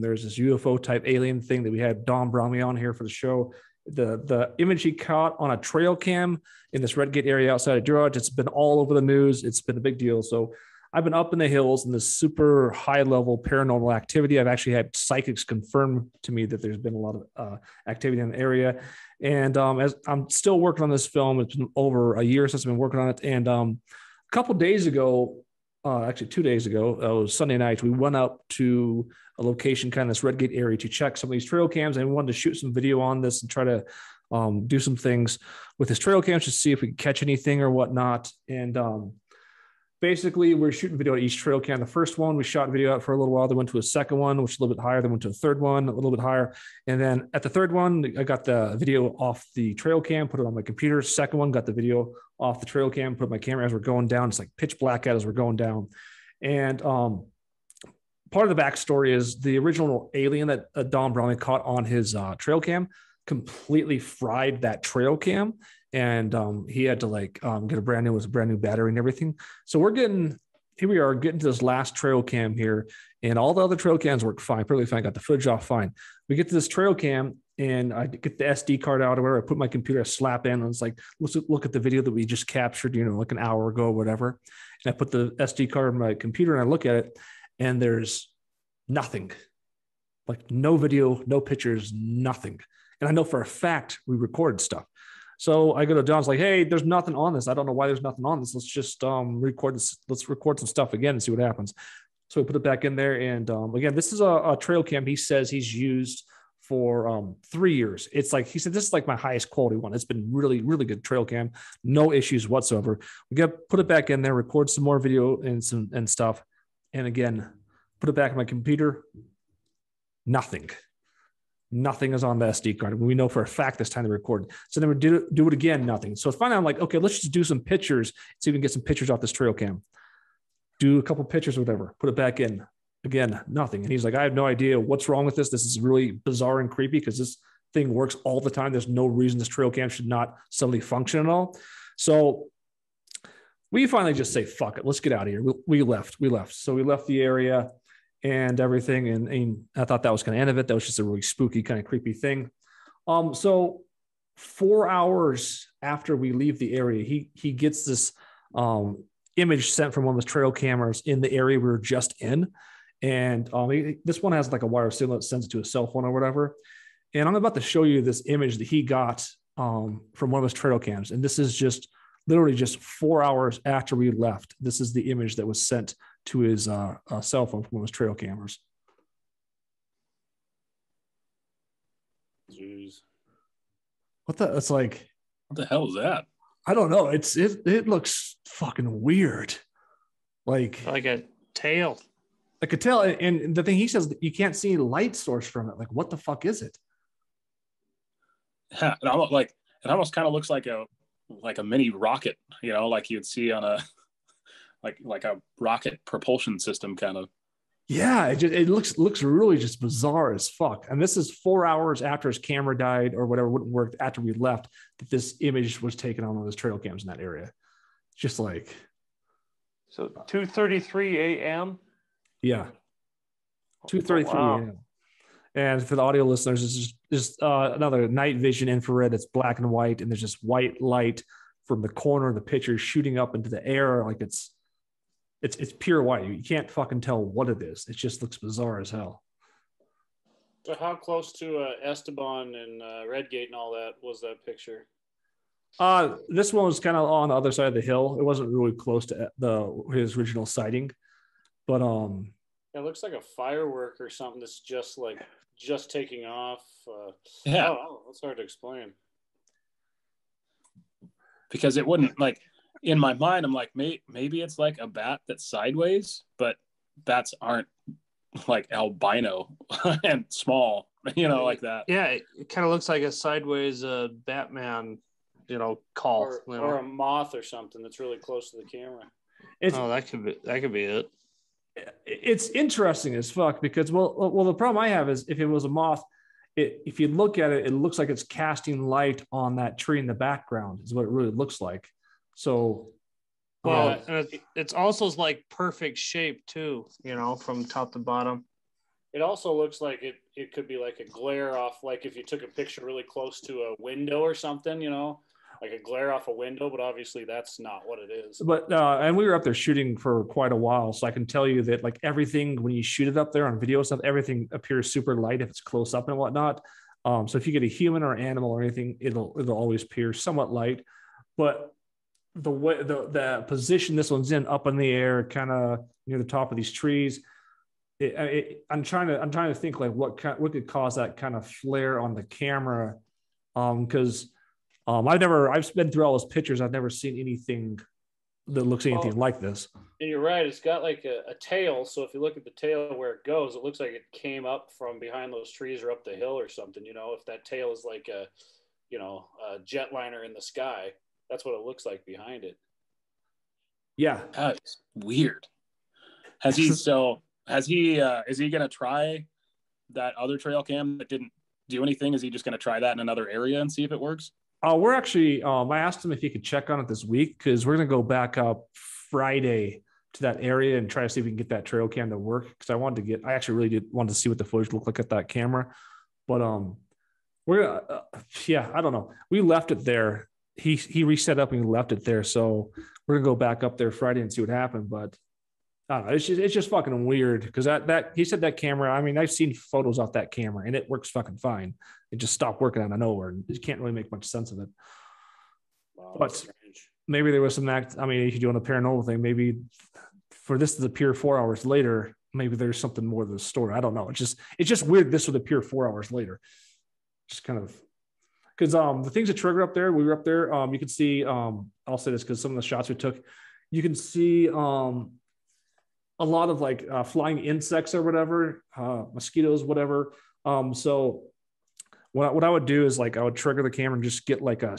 Speaker 2: There's this UFO type alien thing that we had Don Bromley on here for the show. The image he caught on a trail cam in this Redgate area outside of Durant, it's been all over the news. It's been a big deal. So I've been up in the hills in this super high level paranormal activity. I've actually had psychics confirm to me that there's been a lot of activity in the area. And as I'm still working on this film, it's been over a year since I've been working on it. And a couple of days ago, actually 2 days ago, it was Sunday night, we went up to a location, kind of this Redgate area, to check some of these trail cams. And we wanted to shoot some video on this and try to do some things with this trail cams to see if we could catch anything or whatnot. And basically, we're shooting video at each trail cam. The first one, we shot video out for a little while. They went to a second one, which is a little bit higher. They went to a third one, a little bit higher. And then at the third one, I got the video off the trail cam, put it on my computer. Second one, got the video off the trail cam, put my camera as we're going down. It's like pitch black out as we're going down. And part of the backstory is the original alien that Don Bromley caught on his trail cam completely fried that trail cam. And he had to get a brand new battery and everything. So here we are getting to this last trail cam here, and all the other trail cams work fine, perfectly fine. Got the footage off fine. We get to this trail cam, and I get the SD card out or whatever. I put my computer, I slap in, and it's like, let's look at the video that we just captured, like an hour ago or whatever. And I put the SD card in my computer, and I look at it, and there's nothing, like no video, no pictures, nothing. And I know for a fact we recorded stuff. So I go to Don's like, hey, there's nothing on this. I don't know why there's nothing on this. Let's just record this. Let's record some stuff again and see what happens. So we put it back in there. And again, this is a trail cam he says he's used for 3 years. It's like, he said, this is like my highest quality one. It's been really, really good trail cam. No issues whatsoever. We got to put it back in there, record some more video and stuff. And again, put it back in my computer. Nothing is on the SD card. We know for a fact this time they recorded. So then we do it again, nothing. So finally I'm like, okay, let's just do some pictures, see if we can get some pictures off this trail cam. Do a couple pictures or whatever, put it back in. Again, nothing. And he's like, I have no idea what's wrong with this. This is really bizarre and creepy because this thing works all the time. There's no reason this trail cam should not suddenly function at all. So we finally just say, fuck it, let's get out of here. We left. So we left the area and everything. And I thought that was kind of end of it. That was just a really spooky, kind of creepy thing. So 4 hours after we leave the area, he gets this image sent from one of his trail cameras in the area we were just in. And this one has like a wire signal that sends it to a cell phone or whatever. And I'm about to show you this image that he got from one of his trail cams. And this is just literally just 4 hours after we left. This is the image that was sent to his cell phone from one of his trail cameras.
Speaker 4: Jeez.
Speaker 2: It's like,
Speaker 3: what the hell is that?
Speaker 2: I don't know. It looks fucking weird. Like
Speaker 5: a tail.
Speaker 2: I could tell. And the thing he says, you can't see any light source from it. Like, what the fuck is it?
Speaker 3: Yeah, it almost kind of looks like a mini rocket, like you'd see on a like a rocket propulsion system kind of.
Speaker 2: Yeah, it looks really just bizarre as fuck. And this is 4 hours after his camera died or whatever wouldn't work after we left that this image was taken on one of those trail cams in that area. Just like
Speaker 5: So 2:33 a.m.
Speaker 2: Yeah, 2:33
Speaker 5: wow.
Speaker 2: a.m. And for the audio listeners, it's just another night vision infrared. It's black and white, and there's just white light from the corner of the picture shooting up into the air like it's pure white. You can't fucking tell what it is. It just looks bizarre as hell.
Speaker 4: So how close to Esteban and Redgate and all that was that picture?
Speaker 2: This one was kind of on the other side of the hill. It wasn't really close to his original sighting, but
Speaker 4: it looks like a firework or something that's just taking off.
Speaker 3: Yeah,
Speaker 4: I don't know. It's hard to explain.
Speaker 3: Because it wouldn't, like, in my mind, I'm like, maybe it's like a bat that's sideways, but bats aren't like albino and small, like that.
Speaker 5: Yeah, it kind of looks like a sideways Batman, call.
Speaker 4: Or a moth or something that's really close to the camera.
Speaker 5: That could be it.
Speaker 2: It's interesting as fuck because well the problem I have is if it was a moth, if you look at it, it looks like it's casting light on that tree in the background is what it really looks like. So
Speaker 5: and it's also like perfect shape too, from top to bottom.
Speaker 4: It also looks like it could be like a glare off, like if you took a picture really close to a window or something, like a glare off a window, but obviously that's not what it is.
Speaker 2: But and we were up there shooting for quite a while, so I can tell you that like everything when you shoot it up there on video stuff, everything appears super light if it's close up and whatnot. So if you get a human or animal or anything, it'll always appear somewhat light. But the way the position this one's in, up in the air, kind of near the top of these trees, I'm trying to think like what could cause that kind of flare on the camera, because. I've been through all those pictures. I've never seen anything that looks anything like this.
Speaker 4: And you're right. It's got like a tail. So if you look at the tail where it goes, it looks like it came up from behind those trees or up the hill or something. If that tail is like a jetliner in the sky, that's what it looks like behind it.
Speaker 2: Yeah.
Speaker 3: That's weird. Is he going to try that other trail cam that didn't do anything? Is he just going to try that in another area and see if it works?
Speaker 2: We're actually, I asked him if he could check on it this week because we're going to go back up Friday to that area and try to see if we can get that trail cam to work. Because I actually really did want to see what the footage looked like at that camera. But we're I don't know. We left it there. He reset up and we left it there. So we're gonna go back up there Friday and see what happened. But I don't know. It's just fucking weird because that he said that camera. I mean, I've seen photos off that camera and it works fucking fine. It just stopped working out of nowhere. And you can't really make much sense of it.
Speaker 4: Wow,
Speaker 2: but maybe there was some if you're doing a paranormal thing, maybe for this to appear 4 hours later, maybe there's something more to the story. I don't know. It's just weird. This would appear 4 hours later. Just kind of because the things that trigger up there, we were up there. You can see. I'll say this because some of the shots we took, you can see. A lot of like flying insects or whatever, mosquitoes, whatever. So what I would do is like I would trigger the camera and just get like a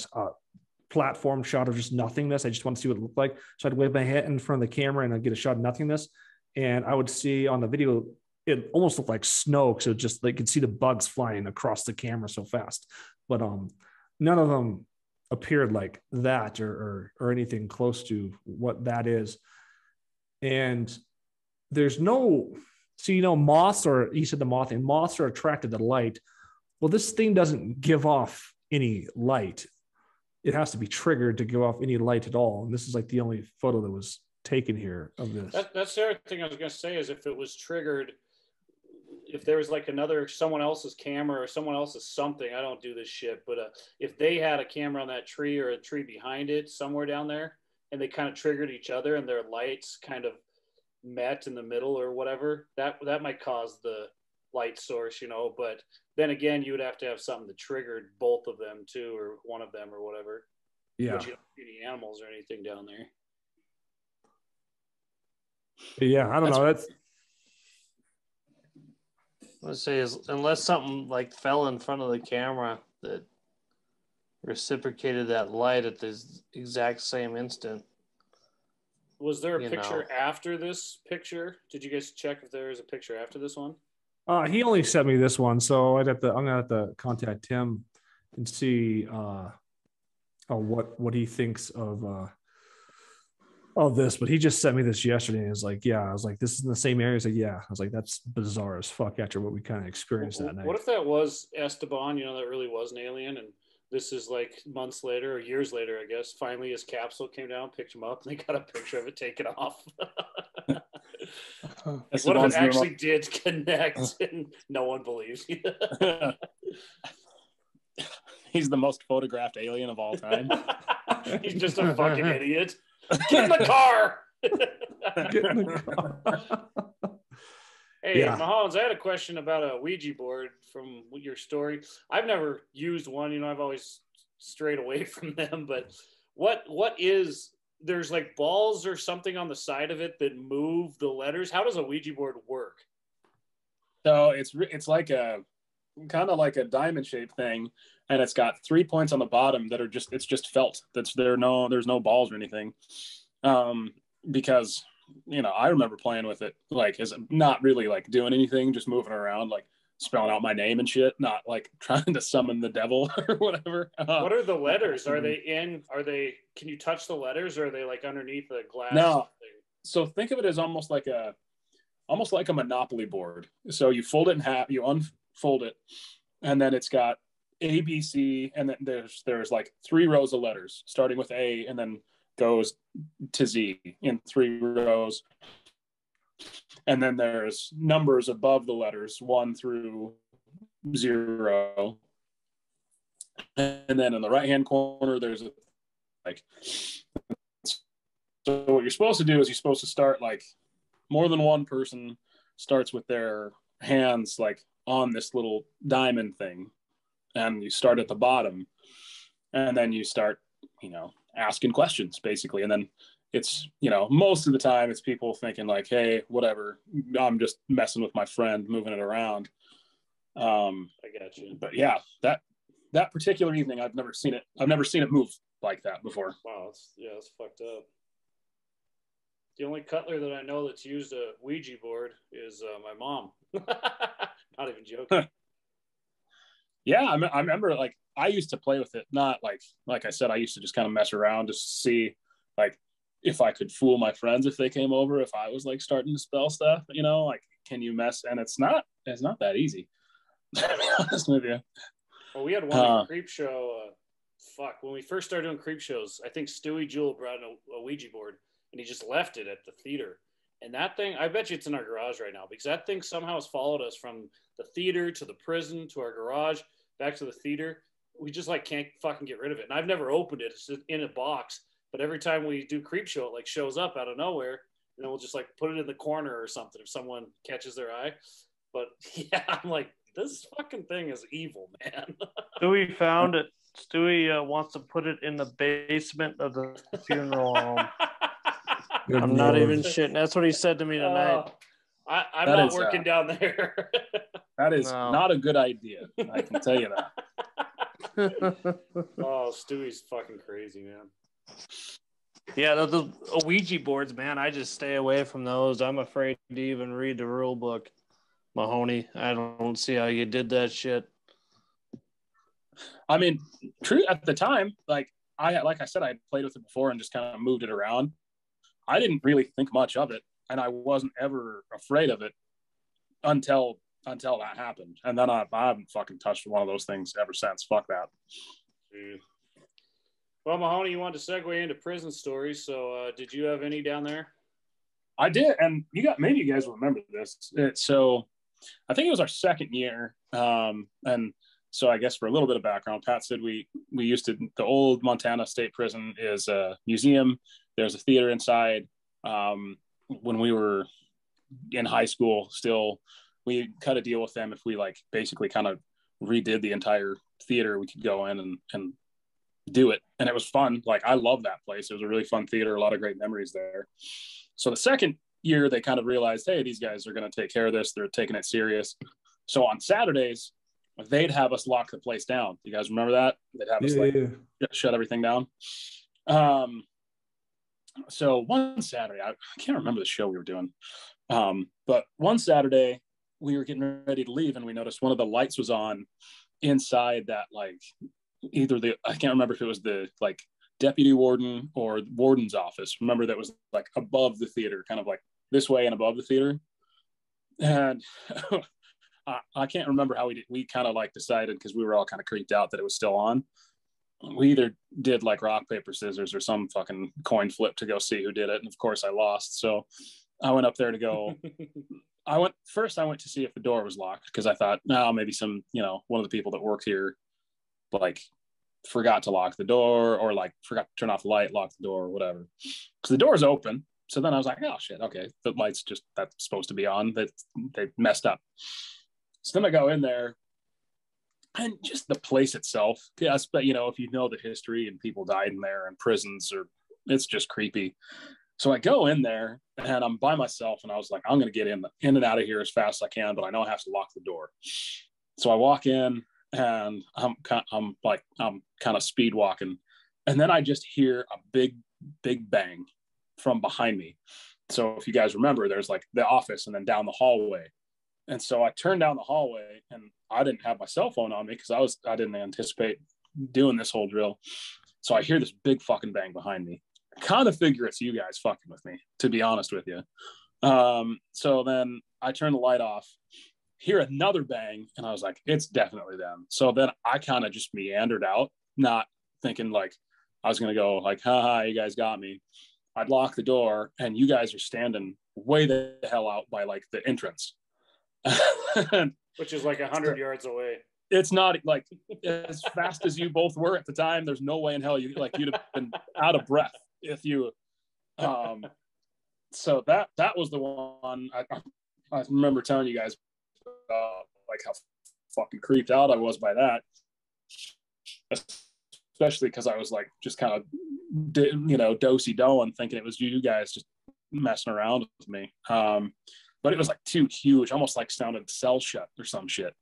Speaker 2: platform shot of just nothingness. I just want to see what it looked like. So I'd wave my head in front of the camera and I'd get a shot of nothingness. And I would see on the video, it almost looked like snow. So just like you could see the bugs flying across the camera so fast. But none of them appeared like that or anything close to what that is. And there's no, moths moths are attracted to light. Well, this thing doesn't give off any light. It has to be triggered to give off any light at all. And this is like the only photo that was taken here of this.
Speaker 4: That's the other thing I was going to say is if it was triggered, if there was like someone else's camera or someone else's something, I don't do this shit, but if they had a camera on that tree or a tree behind it somewhere down there and they kind of triggered each other and their lights kind of met in the middle or whatever, that might cause the light source, but then again, you would have to have something that triggered both of them too, or one of them or whatever.
Speaker 2: Yeah.
Speaker 4: But you don't see any animals or anything down there.
Speaker 2: Yeah. I don't know.
Speaker 5: Let's say, unless something like fell in front of the camera that reciprocated that light at the exact same instant.
Speaker 4: Was there a picture after this picture? Did you guys check if there is a picture after this one?
Speaker 2: He only sent me this one, so I'm gonna have to contact him and see what he thinks of this. But he just sent me this yesterday, and he was like, "Yeah," I was like, "This is in the same area." He's like, "Yeah," I was like, "That's bizarre as fuck." After what we kind of experienced that night.
Speaker 4: What if that was Esteban? That really was an alien, and this is like months later or years later, I guess. Finally, his capsule came down, picked him up, and they got a picture of it taken off. What if it actually did connect and no one believes you?
Speaker 3: He's the most photographed alien of all time.
Speaker 4: He's just a fucking idiot. Get in the car.
Speaker 2: Get in the car.
Speaker 4: Hey, Mahomes, I had a question about a Ouija board from your story. I've never used one. I've always strayed away from them. But what is, there's like balls or something on the side of it that move the letters. How does a Ouija board work?
Speaker 3: So it's like a kind of like a diamond shaped thing, and it's got 3 points on the bottom that are it's just felt. There's no balls or anything. Because I remember playing with it, like, as not really like doing anything, just moving around, like spelling out my name and shit, not like trying to summon the devil or whatever.
Speaker 4: What are the letters? Can you touch the letters, or are they like underneath the glass?
Speaker 3: No. So think of it as almost like a Monopoly board. So you fold it in half, you unfold it, and then it's got A, B, C, and then there's like 3 rows of letters starting with A and then goes to Z in 3 rows. And then there's numbers above the letters 1 through 0. And then in the right-hand corner, there's so what you're supposed to do is you're supposed to start, like, more than one person starts with their hands like on this little diamond thing, and you start at the bottom, and then you start, asking questions basically. And then it's, most of the time it's people thinking like, hey, whatever, I'm just messing with my friend, moving it around.
Speaker 4: I got you.
Speaker 3: But yeah, that particular evening, I've never seen it move like that before.
Speaker 4: Wow. That's fucked up. The only cutler that I know that's used a Ouija board is my mom. Not even joking.
Speaker 3: Yeah, I remember, like, I used to play with it. Not like I said, I used to just kind of mess around to see, like, if I could fool my friends if they came over, if I was like starting to spell stuff, like, can you mess? And it's not that easy. To be honest with you.
Speaker 4: Well, we had one creep show. When we first started doing creep shows, I think Stewie Jewell brought in a Ouija board, and he just left it at the theater. And that thing, I bet you it's in our garage right now, because that thing somehow has followed us from the theater to the prison to our garage back to the theater. We just like can't fucking get rid of it. And I've never opened it. It's just in a box. But every time we do creep show, it like shows up out of nowhere. And then we'll just like put it in the corner or something if someone catches their eye. But yeah, I'm like, this fucking thing is evil, man.
Speaker 5: Stewie found it. Stewie wants to put it in the basement of the funeral home. I'm not even shitting. That's what he said to me tonight.
Speaker 4: I'm not working down there.
Speaker 3: That is not a good idea. I can tell you that.
Speaker 4: Oh, Stewie's fucking crazy, man.
Speaker 5: Yeah, the Ouija boards, man, I just stay away from those. I'm afraid to even read the rule book, Mahoney. I don't see how you did that shit.
Speaker 3: I mean, true at the time, like I said, I had played with it before and just kind of moved it around. I didn't really think much of it, and I wasn't ever afraid of it until that happened. And then I haven't fucking touched one of those things ever since. Fuck that.
Speaker 4: Dude. Well, Mahoney, you wanted to segue into prison stories. So did you have any down there?
Speaker 3: I did. And maybe you guys will remember this. So I think it was our second year. And so I guess for a little bit of background, Pat said we used to, the old Montana State Prison is a museum. There's a theater inside. When we were in high school still, we cut a deal with them. If we like basically kind of redid the entire theater, we could go in and do it. And it was fun. Like, I love that place. It was a really fun theater, a lot of great memories there. So the second year they kind of realized, hey, these guys are going to take care of this. They're taking it serious. So on Saturdays, they'd have us lock the place down. You guys remember that? They'd have us shut everything down. So one Saturday, I can't remember the show we were doing. But one Saturday we were getting ready to leave and we noticed one of the lights was on inside that, like, I can't remember if it was the like deputy warden or warden's office. Remember, that was like above the theater, kind of like this way and above the theater. And I can't remember how we did. We kind of like decided, because we were all kind of creeped out, that it was still on. We either did like rock, paper, scissors or some fucking coin flip to go see who did it. And of course I lost. So I went up there to go. I went to see if the door was locked, because I thought, no, maybe some, one of the people that work here, like, forgot to lock the door, or like forgot to turn off the light, lock the door, or whatever. Because the door's open. So then I was like, oh shit, okay, the light's just, that's supposed to be on. They messed up. So then I go in there, and just the place itself, yes, but if you know the history and people died in there and prisons, or it's just creepy. So I go in there and I'm by myself, and I was like, I'm going to get in and out of here as fast as I can, but I know I have to lock the door. So I walk in and I'm kind of speed walking. And then I just hear a big bang from behind me. So if you guys remember, there's like the office and then down the hallway. And so I turned down the hallway, and I didn't have my cell phone on me because I didn't anticipate doing this whole drill. So I hear this big fucking bang behind me. I kind of figure it's you guys fucking with me, to be honest with you. So then I turn the light off, hear another bang, and I was like, it's definitely them. So then I kind of just meandered out, not thinking like I was going to go like, haha, you guys got me. I'd lock the door, and you guys are standing way the hell out by like the entrance.
Speaker 4: Which is like 100 yards away.
Speaker 3: It's not like as fast as you both were at the time. There's no way in hell you'd have been out of breath if you. So that was the one I remember telling you guys about, like how fucking creeped out I was by that, especially because I was like just kind of do-si-doing, thinking it was you guys just messing around with me. But it was like two huge, almost like sounded cell shut or some shit.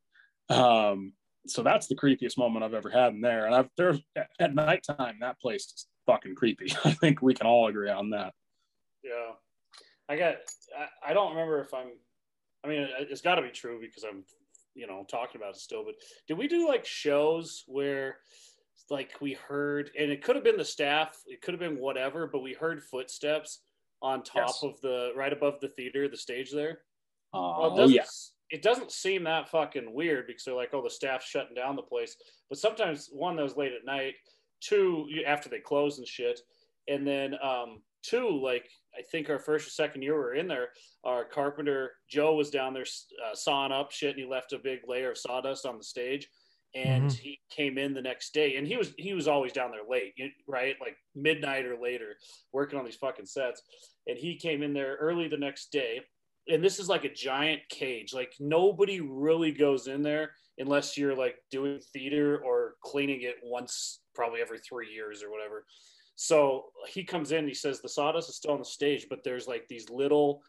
Speaker 3: So that's the creepiest moment I've ever had in there. And there's at nighttime, that place is fucking creepy. I think we can all agree on that.
Speaker 4: Yeah. I don't remember if it's got to be true because I'm, talking about it still. But did we do like shows where like we heard, and it could have been the staff, it could have been whatever, but we heard footsteps on top of right above the theater, the stage there? It doesn't seem that fucking weird because they're like, oh, the staff's shutting down the place. But sometimes, one, that was late at night, two, after they closed and shit. And then two, like, I think our first or second year we were in there, our carpenter, Joe, was down there sawing up shit, and he left a big layer of sawdust on the stage. And he came in the next day, and he was always down there late, right? Like midnight or later, working on these fucking sets. And he came in there early the next day. And this is like a giant cage. Like nobody really goes in there unless you're like doing theater or cleaning it once, probably every 3 years or whatever. So he comes in, he says the sawdust is still on the stage, but there's like these little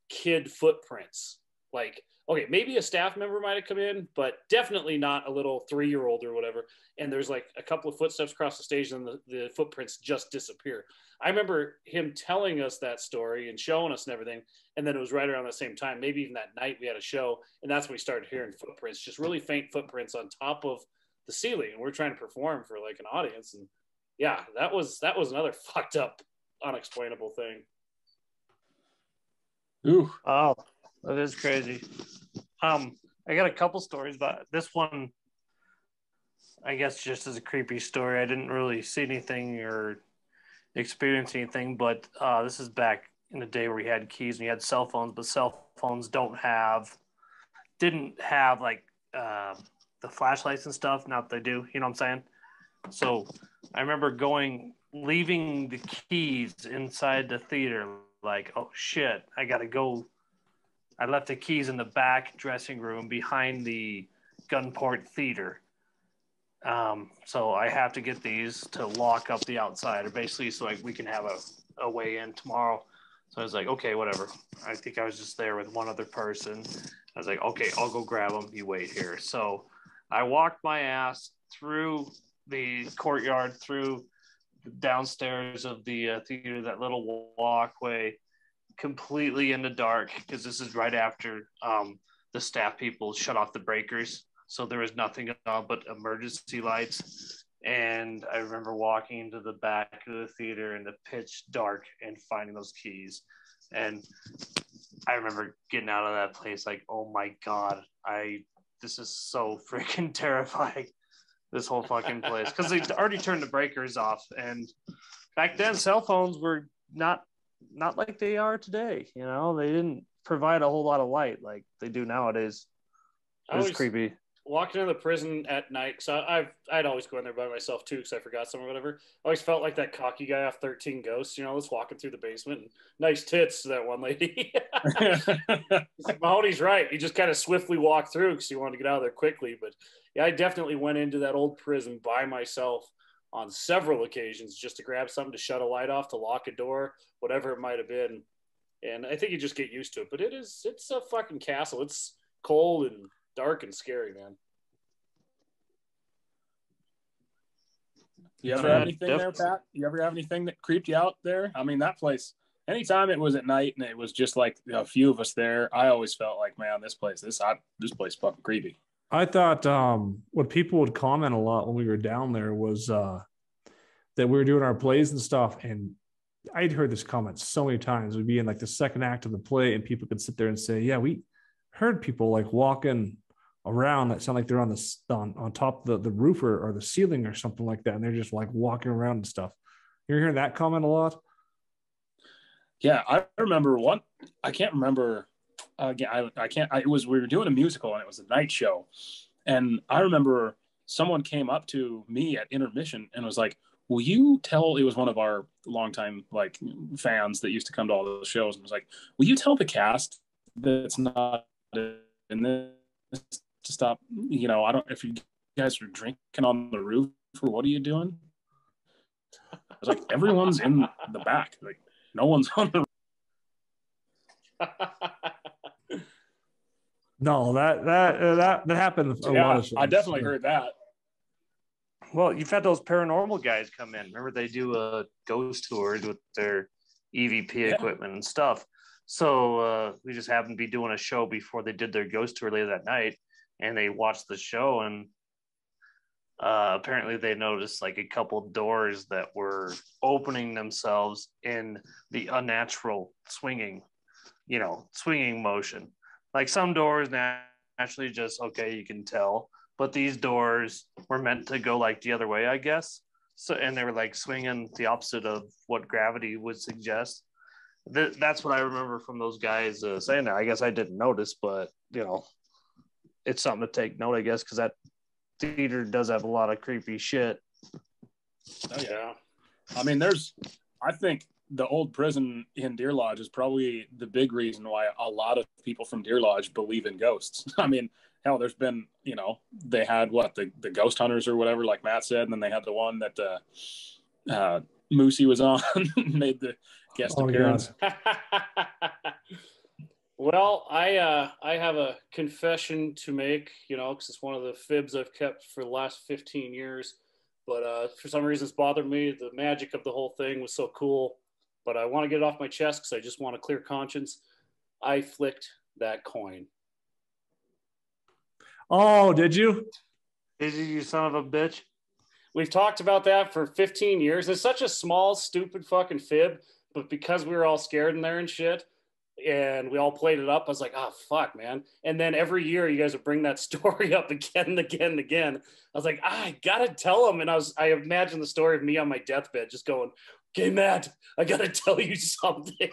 Speaker 4: kid footprints. Like, okay, maybe a staff member might have come in, but definitely not a little 3-year-old or whatever. And there's like a couple of footsteps across the stage, and the footprints just disappear. I remember him telling us that story and showing us and everything. And then it was right around the same time, maybe even that night we had a show. And that's when we started hearing footprints, just really faint footprints on top of the ceiling. And we're trying to perform for like an audience. And yeah, that was another fucked up, unexplainable thing.
Speaker 5: Ooh. Oh, that is crazy. I got a couple stories, but this one, I guess, just as a creepy story. I didn't really see anything or experience anything, but this is back in the day where we had keys and we had cell phones, but cell phones didn't have like the flashlights and stuff. Now that they do, you know what I'm saying? So I remember leaving the keys inside the theater, like, oh shit, I gotta go. I left the keys in the back dressing room behind the Gunport Theater. So I have to get these to lock up the outside, or basically so like we can have a way in tomorrow. So I was like, okay, whatever. I think I was just there with one other person. I was like, okay, I'll go grab them. You wait here. So I walked my ass through the courtyard, through the downstairs of the theater, that little walkway, completely in the dark, because this is right after the staff people shut off the breakers. So there was nothing on but emergency lights. And I remember walking into the back of the theater in the pitch dark and finding those keys. And I remember getting out of that place like, oh my God, this is so freaking terrifying, this whole fucking place. Because they already turned the breakers off. And back then, cell phones were not like they are today. You know, they didn't provide a whole lot of light like they do nowadays. It was creepy.
Speaker 4: Walking into the prison at night, so I'd always go in there by myself too because I forgot something or whatever. I always felt like that cocky guy off 13 Ghosts, you know, just walking through the basement. And nice tits to that one lady. Mahoney's right. He just kind of swiftly walked through because he wanted to get out of there quickly. But yeah, I definitely went into that old prison by myself on several occasions just to grab something to shut a light off, to lock a door, whatever it might have been. And I think you just get used to it. But it's a fucking castle. It's cold and dark and scary, man.
Speaker 3: You ever have anything there, Pat? You ever have anything that creeped you out there? I mean, that place, anytime it was at night and it was just like a few of us there, I always felt like, man, this place fucking creepy.
Speaker 2: I thought what people would comment a lot when we were down there was that we were doing our plays and stuff. And I'd heard this comment so many times. We'd be in like the second act of the play and people could sit there and say, yeah, we heard people like walking around that sound like they're on top of the roof or the ceiling or something like that, and they're just like walking around and stuff. You're hearing that comment a lot?
Speaker 3: Yeah, I remember one. I can't remember. Again, I can't. We were doing a musical and it was a night show, and I remember someone came up to me at intermission and was like, "Will you tell?" It was one of our longtime like fans that used to come to all those shows, and was like, "Will you tell the cast that's not in this to stop, you know, I don't, if you guys are drinking on the roof or what are you doing?" I was like, everyone's in the back. Like, no one's on the roof.
Speaker 2: No, that happened a lot of shows.
Speaker 3: I definitely heard that.
Speaker 5: Well, you've had those paranormal guys come in. Remember, they do a ghost tours with their EVP equipment and stuff. So we just happened to be doing a show before they did their ghost tour later that night, and they watched the show, and apparently they noticed like a couple doors that were opening themselves in the unnatural swinging motion. Like some doors naturally just, okay, you can tell, but these doors were meant to go like the other way, I guess. So, and they were like swinging the opposite of what gravity would suggest. That's what I remember from those guys saying that. I guess I didn't notice, but you know, it's something to take note, I guess, because that theater does have a lot of creepy shit.
Speaker 3: Oh yeah, I mean, I think the old prison in Deer Lodge is probably the big reason why a lot of people from Deer Lodge believe in ghosts. I mean, hell, there's been, you know, they had the ghost hunters or whatever, like Matt said, and then they had the one that Moosey was on, made the guest appearance.
Speaker 4: Well, I have a confession to make, you know, because it's one of the fibs I've kept for the last 15 years. But for some reason, it's bothered me. The magic of the whole thing was so cool. But I want to get it off my chest because I just want a clear conscience. I flicked that coin.
Speaker 2: Oh, did you?
Speaker 5: Did you son of a bitch?
Speaker 4: We've talked about that for 15 years. It's such a small, stupid fucking fib. But because we were all scared in there and shit, and we all played it up, I was like, oh, fuck, man. And then every year you guys would bring that story up again and again and again. I was like, I got to tell them. And I imagined the story of me on my deathbed just going, okay, Matt, I got to tell you something.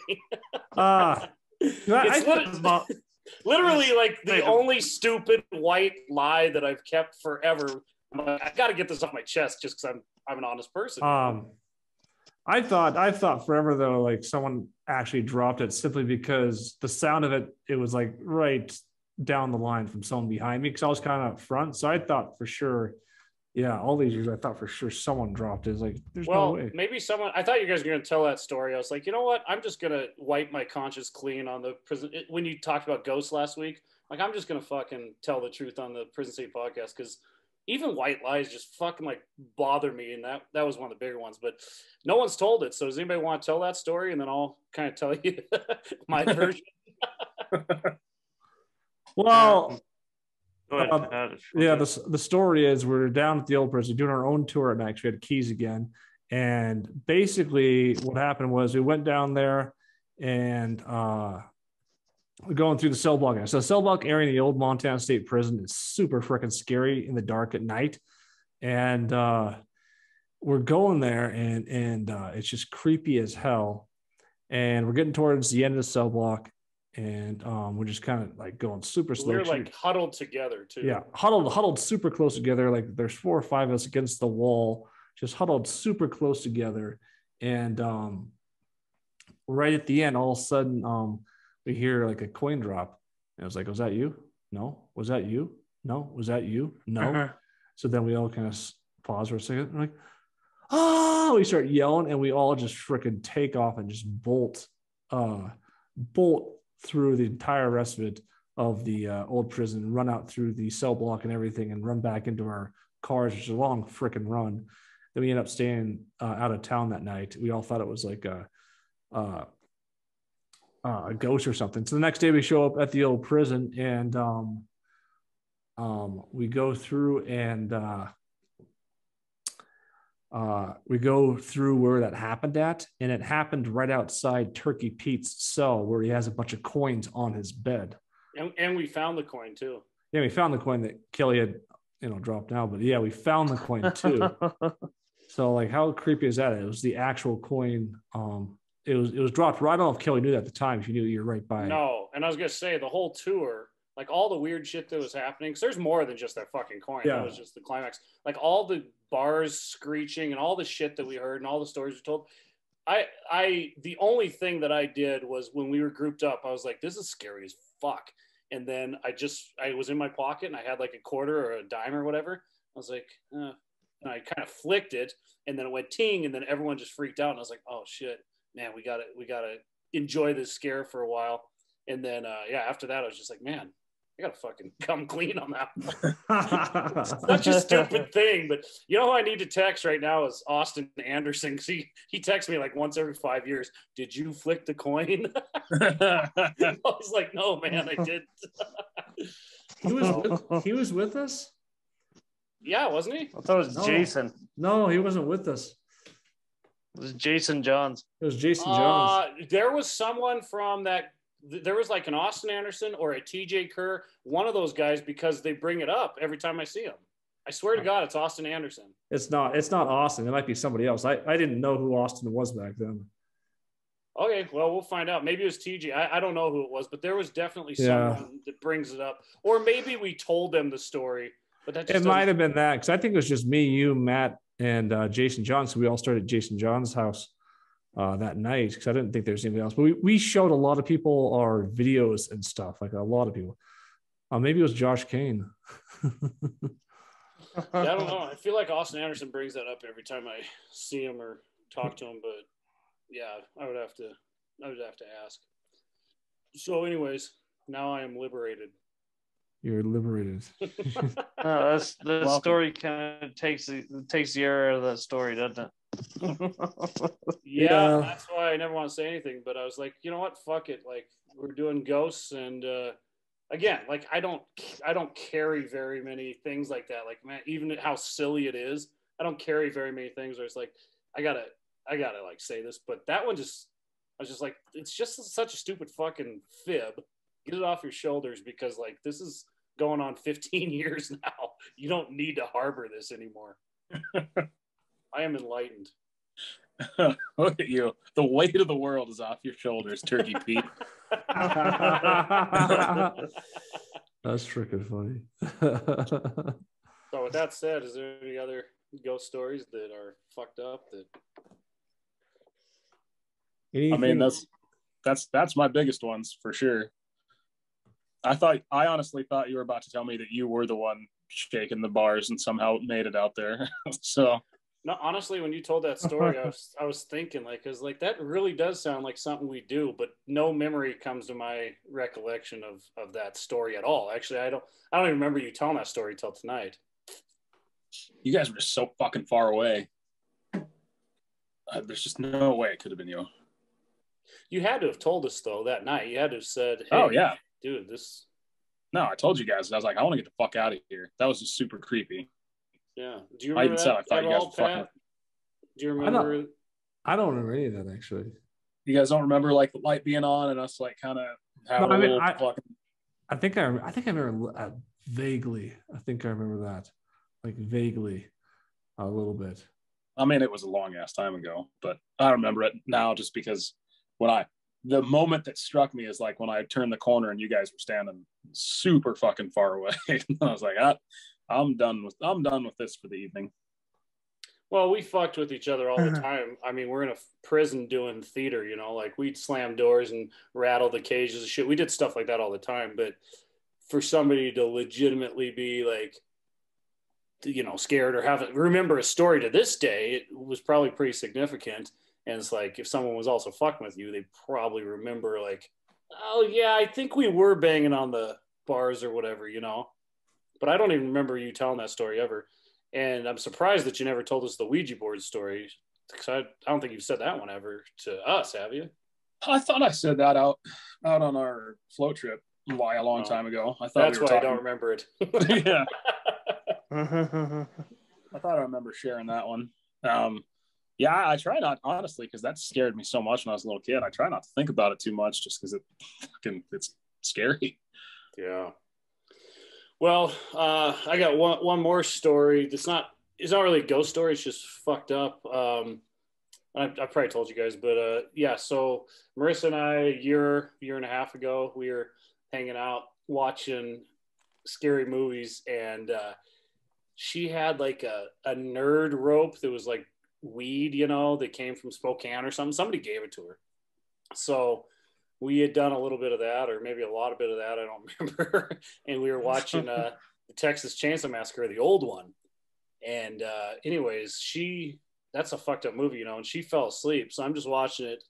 Speaker 4: Literally like the only stupid white lie that I've kept forever. I'm like, I got to get this off my chest just because I'm an honest person.
Speaker 2: I thought forever though, like someone actually dropped it simply because the sound of it was like right down the line from someone behind me because I was kind of up front. So I thought for sure, yeah, all these years I thought for sure someone dropped it. It's like, there's no way.
Speaker 4: Maybe someone, I thought you guys were going to tell that story. I was like, you know what? I'm just going to wipe my conscience clean on the prison. When you talked about ghosts last week, Like, I'm just gonna fucking tell the truth on the Prison City podcast, because even white lies just fucking like bother me, and that was one of the bigger ones. But no one's told it. So does anybody want to tell that story, and then I'll kind of tell you my version?
Speaker 2: Well,
Speaker 5: Go ahead, Pat, if you
Speaker 2: yeah,
Speaker 5: want to.
Speaker 2: the story is we're down at the old prison doing our own tour at night. We had keys again. And basically what happened was we went down there and we're going through the cell block area. So the cell block area in the old Montana State Prison is super freaking scary in the dark at night. And we're going there and it's just creepy as hell. And we're getting towards the end of the cell block. And we're just kind of like going super slow.
Speaker 4: We were like huddled together too.
Speaker 2: Yeah, huddled super close together. Like there's 4 or 5 of us against the wall, just huddled super close together. And right at the end, all of a sudden, we hear like a coin drop. And I was like, "Was that you? No. Was that you? No. Was that you? No." So then we all kind of pause for a second. We're like, "Oh!" We start yelling, and we all just freaking take off and just bolt through the entire rest of it of the old prison, run out through the cell block and everything, and run back into our cars, which is a long freaking run. Then we end up staying out of town that night. We all thought it was like a ghost or something. So the next day we show up at the old prison, and we go through and we go through where that happened at, and it happened right outside Turkey Pete's cell, where he has a bunch of coins on his bed.
Speaker 4: And we found the coin too.
Speaker 2: Yeah, we found the coin that Kelly had, dropped now. But yeah, we found the coin too. So like, how creepy is that? It was the actual coin. It was dropped. I don't know if Kelly knew that at the time. If you knew, you're right by.
Speaker 4: No, and I was gonna say the whole tour, like all the weird shit that was happening, because there's more than just that fucking coin.
Speaker 2: Yeah.
Speaker 4: That was just the climax. Like all the bars screeching and all the shit that we heard and all the stories we told. The only thing that I did was when we were grouped up, I was like, this is scary as fuck. And then I was in my pocket and I had like a quarter or a dime or whatever. I was like, and I kind of flicked it, and then it went ting, and then everyone just freaked out. And I was like, oh shit, man, we gotta enjoy this scare for a while. And then after that I was just like, man, I gotta fucking come clean on that one. Such a stupid thing. But you know who I need to text right now is Austin Anderson. He texts me like once every 5 years. Did you flick the coin? I was like, no, man, I didn't.
Speaker 2: He was with us?
Speaker 4: Yeah, wasn't he?
Speaker 5: I thought it was Jason.
Speaker 2: No, he wasn't with us.
Speaker 5: It was Jason Johns.
Speaker 2: It was Jason Johns.
Speaker 4: There was someone from that. There was like an Austin Anderson or a TJ Kerr, one of those guys, because they bring it up every time I see him. I swear to God, it's Austin Anderson.
Speaker 2: It's not Austin. It might be somebody else. I didn't know who Austin was back then.
Speaker 4: Okay, well, we'll find out. Maybe it was TJ. I don't know who it was, but there was definitely someone that brings it up. Or maybe we told them the story, but that just
Speaker 2: might have been that, because I think it was just me, you, Matt, and Jason Johns. So we all started at Jason Johns' house that night, because I didn't think there was anybody else. But we showed a lot of people our videos and stuff, like a lot of people. Maybe it was Josh Kane.
Speaker 4: Yeah, I don't know. I feel like Austin Anderson brings that up every time I see him or talk to him, but yeah, I would have to ask. So anyways, now I am liberated.
Speaker 2: You're liberated.
Speaker 5: The story kind of takes the air out of that story, doesn't it?
Speaker 4: Yeah, that's why I never want to say anything. But I was like, you know what? Fuck it. Like, we're doing ghosts, and again, like I don't carry very many things like that. Like, man, even how silly it is, I don't carry very many things where it's like I gotta like say this. But that one I was just like, it's just such a stupid fucking fib. Get it off your shoulders, because like this is going on 15 years now. You don't need to harbor this anymore. I am enlightened.
Speaker 3: Look at you. The weight of the world is off your shoulders, Turkey Pete.
Speaker 2: That's freaking funny.
Speaker 4: So with that said, is there any other ghost stories that are fucked up that
Speaker 3: I mean, that's my biggest ones for sure. I honestly thought you were about to tell me that you were the one shaking the bars and somehow made it out there. So
Speaker 4: No, honestly, when you told that story, I was thinking like, cause like that really does sound like something we do, but no memory comes to my recollection of that story at all. Actually, I don't even remember you telling that story till tonight.
Speaker 3: You guys were just so fucking far away. There's just no way it could have been you.
Speaker 4: You had to have told us though that night. You had to have said, "Hey,
Speaker 3: oh yeah,
Speaker 4: dude, this."
Speaker 3: No, I told you guys. I was like, I want to get the fuck out of here. That was just super creepy.
Speaker 4: Yeah. Do you remember that?
Speaker 3: I thought you guys were fucking.
Speaker 4: Do you remember?
Speaker 2: I don't remember any of that actually.
Speaker 3: You guys don't remember like the light being on and us like kind of having a little fucking.
Speaker 2: I think I remember vaguely. I think I remember that, like vaguely, a little bit.
Speaker 3: I mean, it was a long ass time ago, but I remember it now just because the moment that struck me is like when I turned the corner and you guys were standing super fucking far away. I was like, I'm done with this for the evening.
Speaker 4: Well, we fucked with each other all the time. I mean, we're in a prison doing theater, you know, like we'd slam doors and rattle the cages and shit. We did stuff like that all the time. But for somebody to legitimately be like, you know, scared or remember a story to this day, it was probably pretty significant. And it's like, if someone was also fucking with you, they probably remember like, oh yeah, I think we were banging on the bars or whatever, you know. But I don't even remember you telling that story ever. And I'm surprised that you never told us the Ouija board story. Because I don't think you've said that one ever to us, have you?
Speaker 3: I thought I said that out on our float trip a long time ago. I thought
Speaker 4: that's why I don't remember it.
Speaker 3: Yeah. I thought I remember sharing that one. Yeah, I try not, honestly, because that scared me so much when I was a little kid. I try not to think about it too much just because it's scary.
Speaker 4: Yeah. Well, I got one more story. It's not really a ghost story. It's just fucked up. I probably told you guys, but yeah. So Marissa and I, a year and a half ago, we were hanging out watching scary movies, and she had like a nerd rope that was like weed, you know, that came from Spokane or something. Somebody gave it to her. So we had done a little bit of that, or maybe a lot of bit of that. I don't remember. And we were watching the Texas Chainsaw Massacre, the old one. And anyways, that's a fucked up movie, you know, and she fell asleep. So I'm just watching it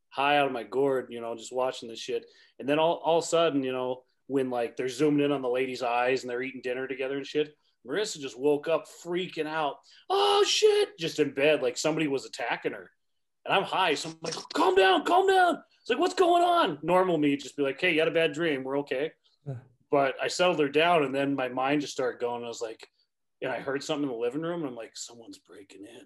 Speaker 4: high out of my gourd, you know, just watching this shit. And then all of a sudden, you know, when like they're zooming in on the lady's eyes and they're eating dinner together and shit, Marissa just woke up freaking out. Oh shit. Just in bed, like somebody was attacking her. And I'm high. So I'm like, calm down. It's like, what's going on? Normal me just be like, hey, you had a bad dream. We're okay. But I settled her down, and then my mind just started going. I was like, and I heard something in the living room, and I'm like, someone's breaking in.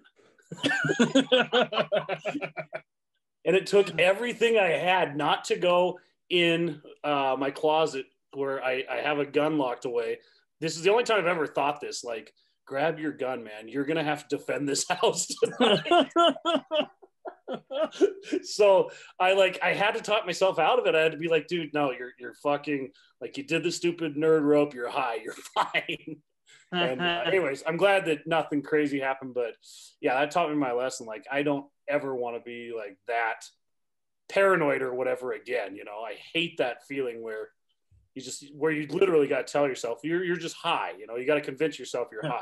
Speaker 4: And it took everything I had not to go in my closet where I have a gun locked away. This is the only time I've ever thought this. Like, grab your gun, man. You're going to have to defend this house tonight. So I had to talk myself out of it. I had to be like, dude, no, you're fucking, like, you did the stupid nerd rope. You're high. You're fine. And anyways, I'm glad that nothing crazy happened. But yeah, that taught me my lesson. Like, I don't ever want to be like that paranoid or whatever again. You know, I hate that feeling where you literally got to tell yourself you're just high. You know, you got to convince yourself you're high.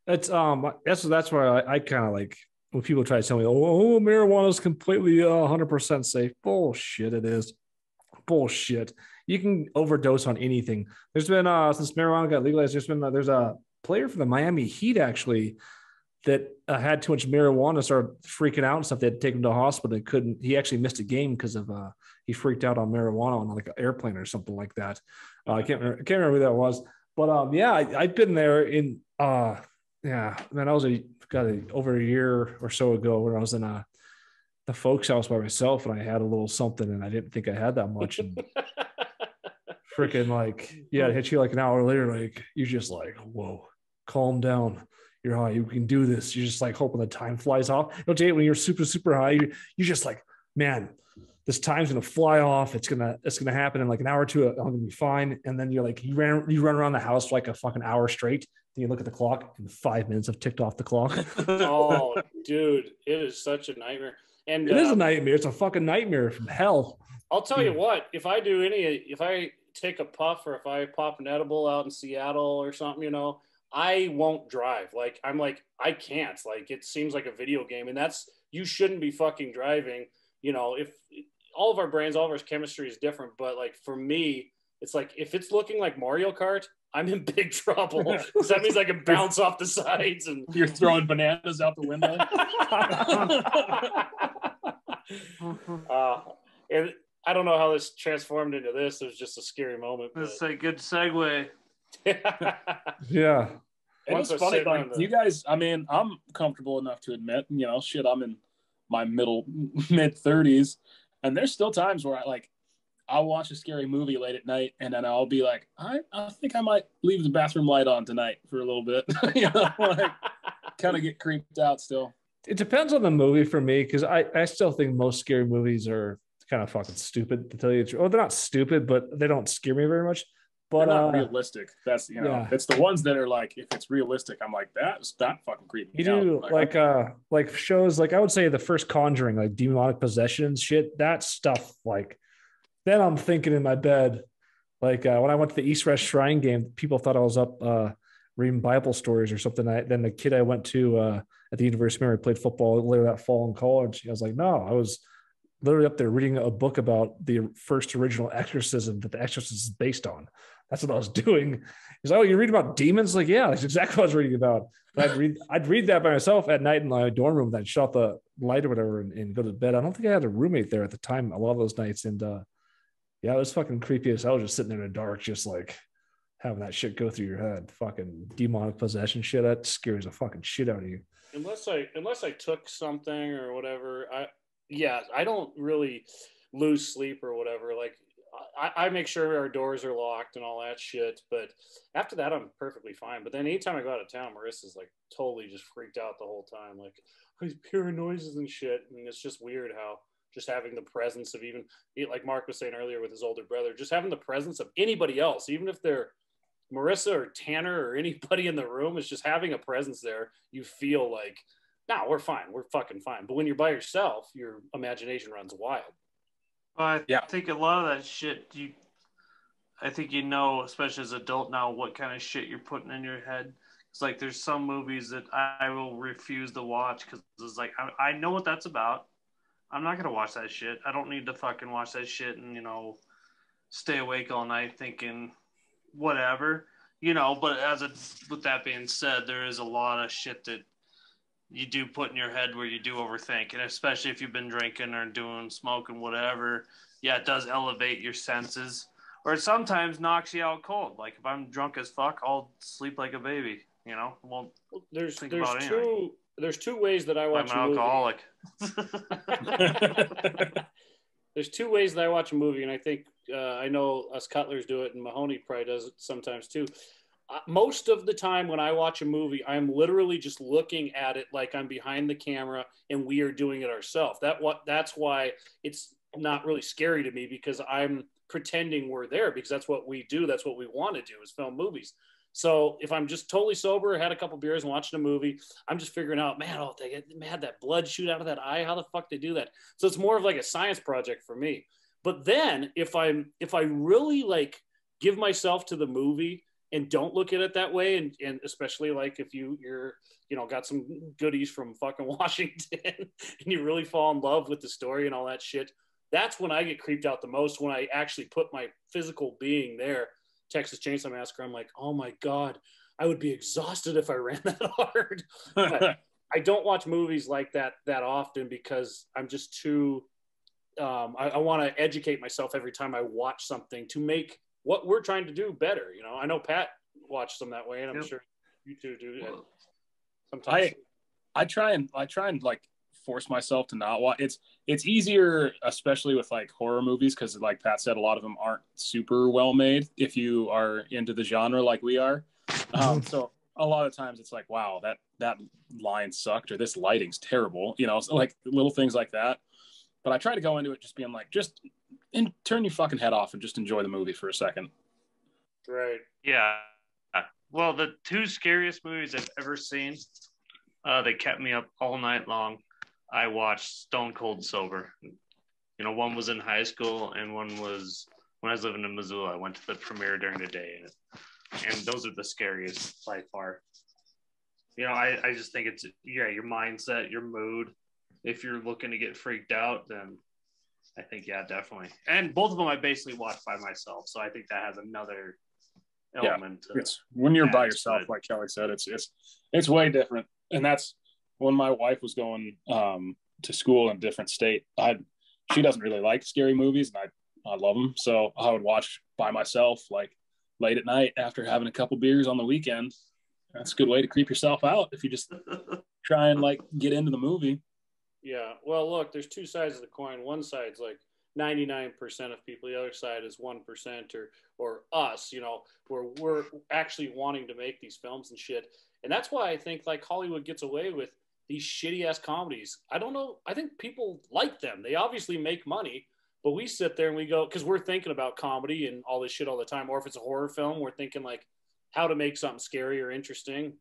Speaker 2: That's where I kind of like when people try to tell me, oh, marijuana is completely 100% safe. Bullshit, it is. Bullshit. You can overdose on anything. There's been since marijuana got legalized, there's a player for the Miami Heat actually that had too much marijuana, started freaking out and stuff. They had to take him to the hospital. They couldn't. He actually missed a game because of he freaked out on marijuana on like an airplane or something like that. I can't remember who that was. But yeah, I've been there in yeah, man. I was over a year or so ago when I was in the folks' house by myself, and I had a little something, and I didn't think I had that much. And freaking like, yeah, it hit you like an hour later. Like you're just like, whoa, calm down. You're high. You can do this. You're just like hoping the time flies off. You know, when you're super, super high, you're just like, man, this time's gonna fly off. It's gonna happen in like an hour or two. I'm gonna be fine. And then you're like, you run around the house for like a fucking hour straight. Then you look at the clock, and 5 minutes have ticked off the clock.
Speaker 4: Oh, dude, it is such a nightmare. And
Speaker 2: it is a nightmare. It's a fucking nightmare from hell.
Speaker 4: I'll tell you what. If I take a puff or if I pop an edible out in Seattle or something, you know, I won't drive. Like, I'm like, I can't. Like, it seems like a video game, and you shouldn't be fucking driving. You know, if all of our brains, all of our chemistry is different, but like for me, it's like if it's looking like Mario Kart, I'm in big trouble. Because that means I can bounce off the sides and
Speaker 3: You're throwing bananas out the window.
Speaker 4: And I don't know how this transformed into this. It was just a scary moment.
Speaker 5: That's a good segue.
Speaker 2: Yeah.
Speaker 3: It's funny, like you guys. I mean, I'm comfortable enough to admit, you know, shit. I'm in my mid 30s, and there's still times where I'll watch a scary movie late at night, and then I'll be like, I think I might leave the bathroom light on tonight for a little bit. You know, like kind of get creeped out still.
Speaker 2: It depends on the movie for me, because I still think most scary movies are kind of fucking stupid, to tell you the truth. Oh, they're not stupid, but they don't scare me very much. But
Speaker 3: they're not realistic. That's, you know, yeah. It's the ones that are like, if it's realistic, I'm like, that fucking creepy.
Speaker 2: You do like shows like, I would say the first Conjuring, like demonic possession shit, that stuff. Like, then I'm thinking in my bed, like when I went to the East West Shrine game, people thought I was up reading Bible stories or something. Then the kid I went to at the University where I played football later that fall in college, I was like, no, I was literally up there reading a book about the first original exorcism that The Exorcist is based on. That's what I was doing. He's like, oh, you read about demons? Like, yeah, that's exactly what I was reading about. But I'd read that by myself at night in my dorm room, then shut off the light or whatever and go to bed. I don't think I had a roommate there at the time, a lot of those nights. And yeah, it was fucking creepy as hell, just sitting there in the dark, just like having that shit go through your head. Fucking demonic possession shit, that scares the fucking shit out of you.
Speaker 4: Unless I took something or whatever, I don't really lose sleep or whatever. Like, I make sure our doors are locked and all that shit. But after that, I'm perfectly fine. But then anytime I go out of town, Marissa's like totally just freaked out the whole time. Like, I hear noises and shit. And it's just weird how just having the presence of even, like Mark was saying earlier with his older brother, just having the presence of anybody else, even if they're Marissa or Tanner or anybody in the room, is just having a presence there. You feel like, no, we're fine. We're fucking fine. But when you're by yourself, your imagination runs wild.
Speaker 5: Well, I think a lot of that shit, I think you know, especially as an adult now, what kind of shit you're putting in your head. It's like there's some movies that I will refuse to watch because it's like, I know what that's about. I'm not going to watch that shit. I don't need to fucking watch that shit and, you know, stay awake all night thinking whatever, you know. But with that being said, there is a lot of shit that you do put in your head where you do overthink, and especially if you've been drinking or doing smoking, whatever. Yeah, it does elevate your senses, or it sometimes knocks you out cold. Like if I'm drunk as fuck, I'll sleep like a baby. You know, won't think about anything.
Speaker 4: There's two ways that I watch
Speaker 5: I'm an alcoholic.
Speaker 4: There's two ways that I watch a movie, and I think I know us Cutlers do it, and Mahoney probably does it sometimes too. Most of the time when I watch a movie, I'm literally just looking at it like I'm behind the camera and we are doing it ourselves. That's why it's not really scary to me, because I'm pretending we're there, because that's what we do. That's what we want to do, is film movies. So if I'm just totally sober, had a couple beers and watching a movie, I'm just figuring out, man, they had that blood shoot out of that eye. How the fuck they do that? So it's more of like a science project for me. But then if I really like give myself to the movie and don't look at it that way, and especially like if you're you know got some goodies from fucking Washington and you really fall in love with the story and all that shit, that's when I get creeped out the most, when I actually put my physical being there. Texas Chainsaw Massacre, I'm like, oh my God, I would be exhausted if I ran that hard. But I don't watch movies like that often, because I'm just too, I want to educate myself every time I watch something to make what we're trying to do better. You know, I know Pat watched them that way, and I'm sure you two do. Sometimes
Speaker 3: I try and like force myself to not watch. It's easier, especially with like horror movies, because like Pat said, a lot of them aren't super well made if you are into the genre like we are. So a lot of times it's like, wow, that line sucked, or this lighting's terrible, you know, so like little things like that. But I try to go into it just being like, and turn your fucking head off and just enjoy the movie for a second.
Speaker 4: Right.
Speaker 5: Yeah. Well, the two scariest movies I've ever seen, they kept me up all night long. I watched Stone Cold Sober. You know, one was in high school and one was when I was living in Missoula. I went to the premiere during the day. And
Speaker 6: and those are the scariest by far. You know, I just think it's your mindset, your mood. If you're looking to get freaked out, then I think definitely. And both of them I basically watched by myself, so I think that has another element.
Speaker 3: It's when you're by yourself, like Kelly said, it's way different. And that's when my wife was going to school in a different state. She doesn't really like scary movies, and I love them, so I would watch by myself like late at night after having a couple beers on the weekend. That's a good way to creep yourself out if you just try and like get into the movie.
Speaker 4: Yeah. Well, look, there's two sides of the coin. One side's like 99% of people. The other side is 1% or us, you know, where we're actually wanting to make these films and shit. And that's why I think like Hollywood gets away with these shitty ass comedies. I don't know. I think people like them. They obviously make money, but we sit there and we go, because we're thinking about comedy and all this shit all the time. Or if it's a horror film, we're thinking like how to make something scary or interesting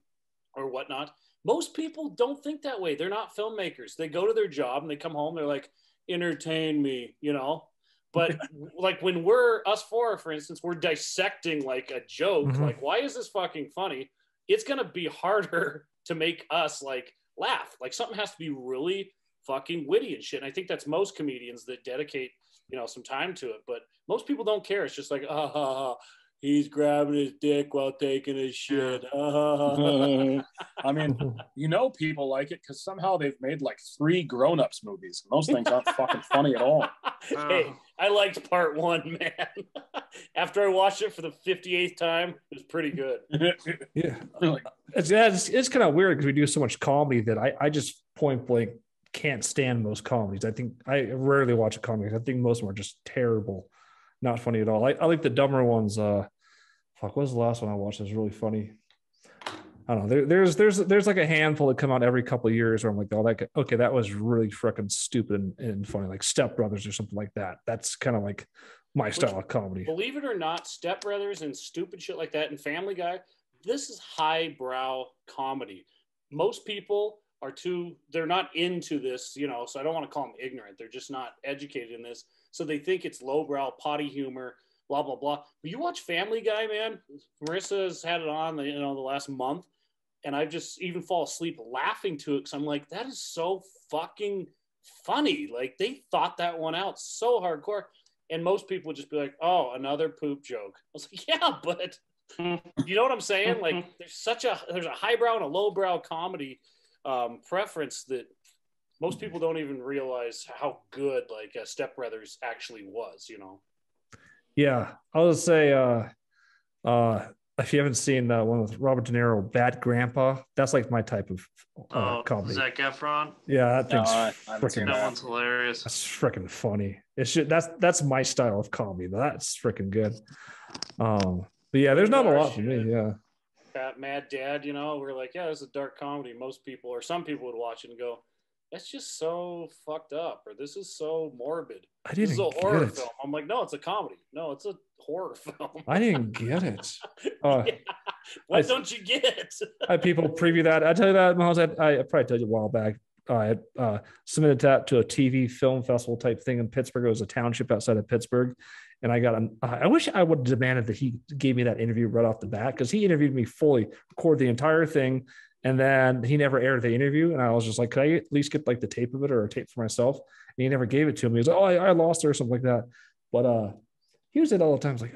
Speaker 4: or whatnot. Most people don't think that way. They're not filmmakers. They go to their job and they come home. They're like, entertain me, you know? But like when we're us four, for instance, we're dissecting like a joke. Like, why is this fucking funny? It's going to be harder to make us like laugh. Like something has to be really fucking witty and shit. And I think that's most comedians that dedicate, you know, some time to it. But most people don't care. It's just like, he's grabbing his dick while taking his shit.
Speaker 3: I mean, you know, people like it because somehow they've made like 3 grown-ups movies. And those things aren't fucking funny at all.
Speaker 4: Hey, I liked part 1, man. After I watched it for the 58th time, it was pretty good.
Speaker 2: Yeah. It's kind of weird because we do so much comedy that I just point blank can't stand most comedies. I think I rarely watch a comedy. I think most of them are just terrible. Not funny at all. I like the dumber ones. What was the last one I watched? It was really funny. I don't know. There's like a handful that come out every couple of years where I'm like, that was really freaking stupid and funny, like Step Brothers or something like that. That's kind of like my style of comedy.
Speaker 4: Believe it or not, Step Brothers and stupid shit like that and Family Guy, this is highbrow comedy. Most people they're not into this, you know, so I don't want to call them ignorant. They're just not educated in this. So they think it's lowbrow, potty humor, blah, blah, blah. But you watch Family Guy, man, Marissa's had it on, the last month, and I just even fall asleep laughing to it because I'm like, that is so fucking funny. Like, they thought that one out so hardcore. And most people would just be like, oh, another poop joke. I was like, yeah, but you know what I'm saying? Like, there's a highbrow and a lowbrow comedy preference that most people don't even realize how good like Step Brothers actually was, you know?
Speaker 2: Yeah. I'll just say, if you haven't seen that one with Robert De Niro, Bad Grandpa, that's like my type of comedy.
Speaker 6: Zac Efron?
Speaker 2: Yeah, that thing's freaking.
Speaker 6: That one's hilarious.
Speaker 2: That's freaking funny. That's my style of comedy. That's freaking good. But yeah, there's not a lot for me. Yeah.
Speaker 4: Mad Dad, you know, we're like, yeah, it's a dark comedy. Most people or some people would watch it and go, that's just so fucked up, or this is so morbid. This is a horror film. I'm like, no, it's a comedy. No, it's a horror film.
Speaker 2: I didn't get it.
Speaker 4: What don't you get?
Speaker 2: I had people preview that. I tell you that, Miles, I probably told you a while back. I submitted that to a TV film festival type thing in Pittsburgh. It was a township outside of Pittsburgh. And I got I wish I would have demanded that he gave me that interview right off the bat, because he interviewed me fully, recorded the entire thing, and then he never aired the interview. And I was just like, could I at least get like the tape of it or a tape for myself? And he never gave it to me. He was like, oh, I lost it or something like that. But he was it all the time. It's like,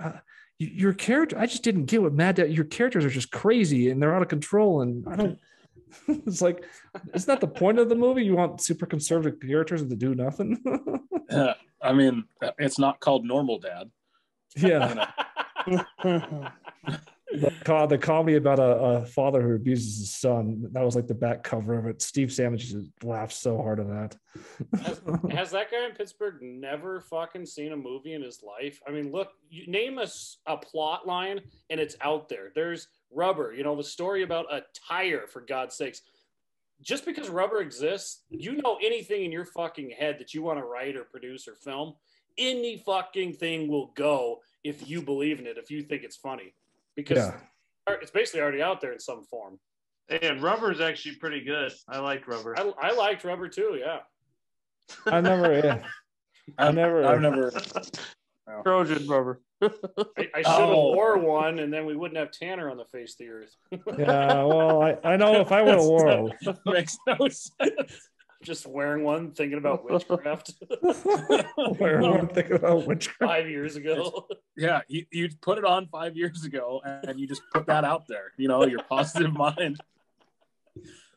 Speaker 2: your character, I just didn't get what Mad Dad, your characters are just crazy and they're out of control. And I don't, it's like, it's not the point of the movie. You want super conservative characters that do nothing.
Speaker 3: I mean, it's not called Normal Dad.
Speaker 2: Yeah. The comedy about a father who abuses his son. That was like the back cover of it. Steve Sandwich just laughed so hard at that.
Speaker 4: Has that guy in Pittsburgh never fucking seen a movie in his life? I mean, look, you name a plot line and it's out there. There's Rubber, you know, the story about a tire, for God's sakes. Just because Rubber exists, you know, anything in your fucking head that you want to write or produce or film, any fucking thing will go if you believe in it, if you think it's funny. Because it's basically already out there in some form.
Speaker 6: And Rubber is actually pretty good. I liked Rubber.
Speaker 4: I liked Rubber too, yeah.
Speaker 2: I've never
Speaker 3: Trojan Rubber.
Speaker 4: I should have wore one, and then we wouldn't have Tanner on the face of the earth.
Speaker 2: Yeah, well, I know if I would have wore
Speaker 3: That makes no sense.
Speaker 4: Just wearing one, thinking about witchcraft.
Speaker 2: one thinking about witchcraft
Speaker 4: 5 years ago.
Speaker 3: Yeah, you put it on 5 years ago, and you just put that out there. Your positive mind.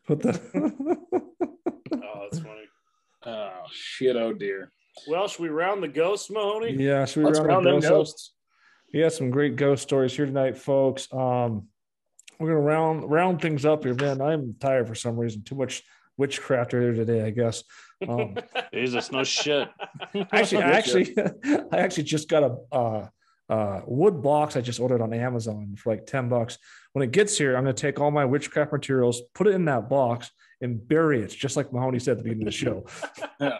Speaker 2: Put that.
Speaker 4: Oh, that's funny.
Speaker 3: Oh shit! Oh dear.
Speaker 4: Well, should we round the ghosts, Mahoney?
Speaker 2: Yeah, should we
Speaker 3: Let's round them ghosts.
Speaker 2: We got some great ghost stories here tonight, folks. We're gonna round things up here, man. I'm tired for some reason. Too much witchcraft here today, I guess.
Speaker 5: Jesus, no shit.
Speaker 2: I actually just got a wood box I just ordered on Amazon for like $10. When it gets here, I'm gonna take all my witchcraft materials, put it in that box, and bury it, just like Mahoney said at the beginning of the show.
Speaker 3: Yeah.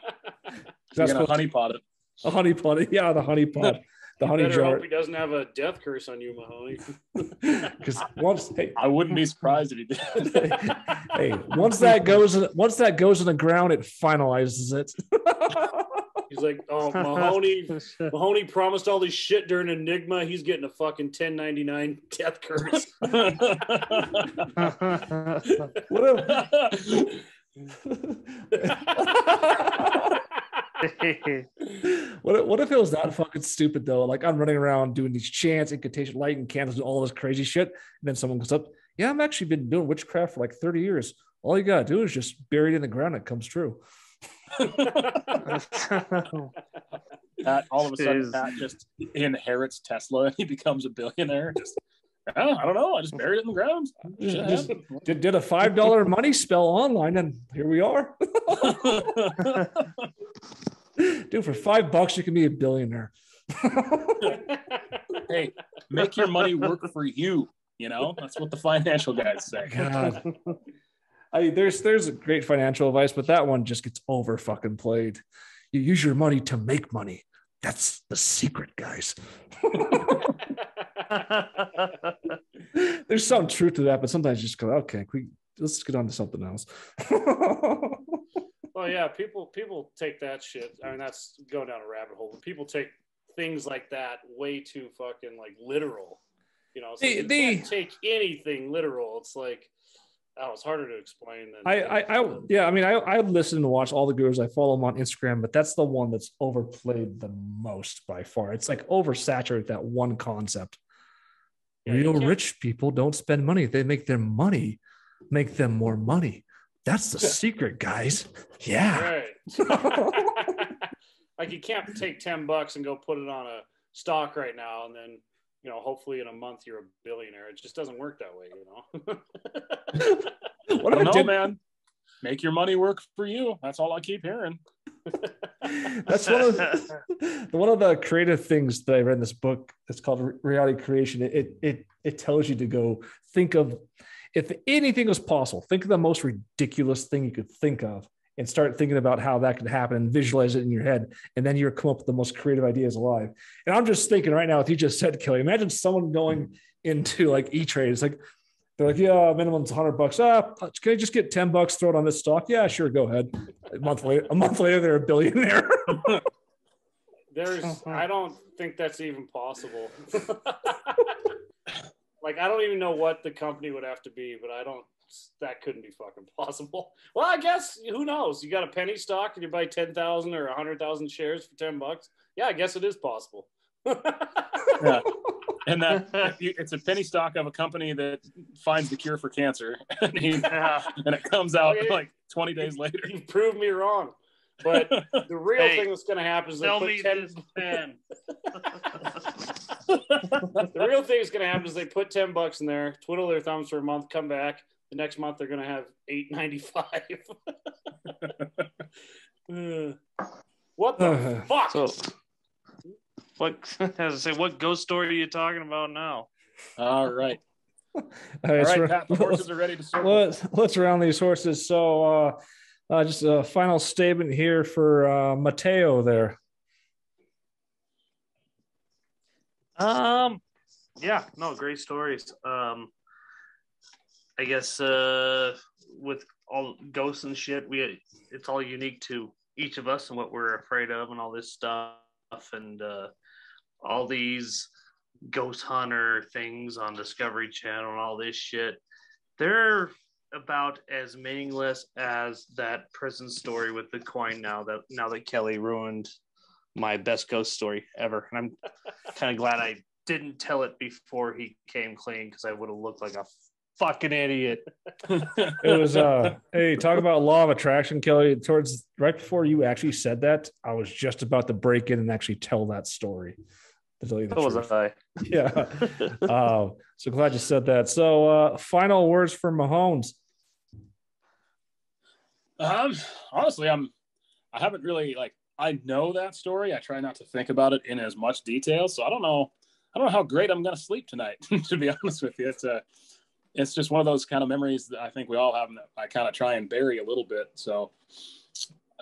Speaker 2: That's
Speaker 3: You're gonna honeypot it.
Speaker 2: A honeypot, yeah, the honeypot, the honey
Speaker 4: Better
Speaker 2: jar.
Speaker 4: hope he doesn't have a death curse on you, Mahoney.
Speaker 2: Because once,
Speaker 3: I wouldn't be surprised if he did.
Speaker 2: hey, once that goes in the ground, it finalizes it.
Speaker 4: He's like, oh, Mahoney promised all this shit during Enigma. He's getting a fucking 1099 death curse.
Speaker 2: What if it was that fucking stupid though? Like I'm running around doing these chants, incantation, lighting candles, and all this crazy shit, and then someone goes up, yeah, I'm actually been doing witchcraft for like 30 years. All you gotta do is just bury it in the ground, it comes true.
Speaker 3: Pat, all of a sudden, Pat just inherits Tesla and he becomes a billionaire. Just, I don't know. I just buried it in the ground.
Speaker 2: Just did a $5 money spell online, and here we are. Dude, for $5, you can be a billionaire.
Speaker 3: Hey, make your money work for you. That's what the financial guys say.
Speaker 2: God. There's a great financial advice, but that one just gets over fucking played. You use your money to make money. That's the secret, guys. There's some truth to that, but sometimes you just go, okay, let's get on to something else.
Speaker 4: Well, yeah, people take that shit. I mean, that's going down a rabbit hole. People take things like that way too fucking like literal. So you can't take anything literal. It's like, it's harder to explain than
Speaker 2: I listen and watch all the gurus. I follow them on Instagram, but that's the one that's overplayed the most by far. It's like oversaturated that one concept. Yeah, real rich people don't spend money. They make their money make them more money. That's the secret, guys. Yeah.
Speaker 4: Right. Like you can't take $10 and go put it on a stock right now and then hopefully in a month you're a billionaire. It just doesn't work that way,
Speaker 3: What I don't know, man. Make your money work for you. That's all I keep hearing.
Speaker 2: That's one of the creative things that I read in this book. It's called Reality Creation. It tells you to go think of, if anything was possible, think of the most ridiculous thing you could think of and start thinking about how that could happen and visualize it in your head. And then you'll come up with the most creative ideas alive. And I'm just thinking right now, if you just said, Kelly, imagine someone going into like E30. It's like, they're like, yeah, minimum's $100. Can I just get $10, throw it on this stock? Yeah, sure. Go ahead. A month later, they're a billionaire.
Speaker 4: I don't think that's even possible. Like, I don't even know what the company would have to be, but that couldn't be fucking possible. Well, I guess, who knows? You got a penny stock and you buy 10,000 or 100,000 shares for $10. Yeah, I guess it is possible.
Speaker 3: Yeah. And it's a penny stock of a company that finds the cure for cancer. And it comes out like 20 days later.
Speaker 4: You proved me wrong. But the real thing that's going to happen is
Speaker 5: sell me this pen.
Speaker 4: The real thing that's going to happen is they put $10 in there, twiddle their thumbs for a month, come back. The next month they're going to have $8.95. What the fuck?
Speaker 5: So, what ghost story are you talking about now?
Speaker 3: All right.
Speaker 2: All right,
Speaker 3: Pat, the horses are ready to circle.
Speaker 2: Let's round these horses. So just a final statement here for Mateo there.
Speaker 5: Yeah, no, great stories. I guess with all ghosts and shit, it's all unique to each of us and what we're afraid of and all this stuff. And
Speaker 6: all these ghost hunter things on Discovery Channel and all this shit, they're about as meaningless as that prison story with the coin now that Kelly ruined my best ghost story ever. And I'm kind of glad I didn't tell it before he came clean, because I would have looked like a fucking idiot.
Speaker 2: It was hey, talk about law of attraction, Kelly. Towards right before you actually said that, I was just about to break in and actually tell that story. To tell you the truth.
Speaker 5: Was I?
Speaker 2: Yeah. So glad you said that. So final words for Mahomes.
Speaker 3: Honestly, I haven't really, like, I know that story. I try not to think about it in as much detail. So I don't know how great I'm going to sleep tonight, to be honest with you. It's just one of those kind of memories that I think we all have that I kind of try and bury a little bit. So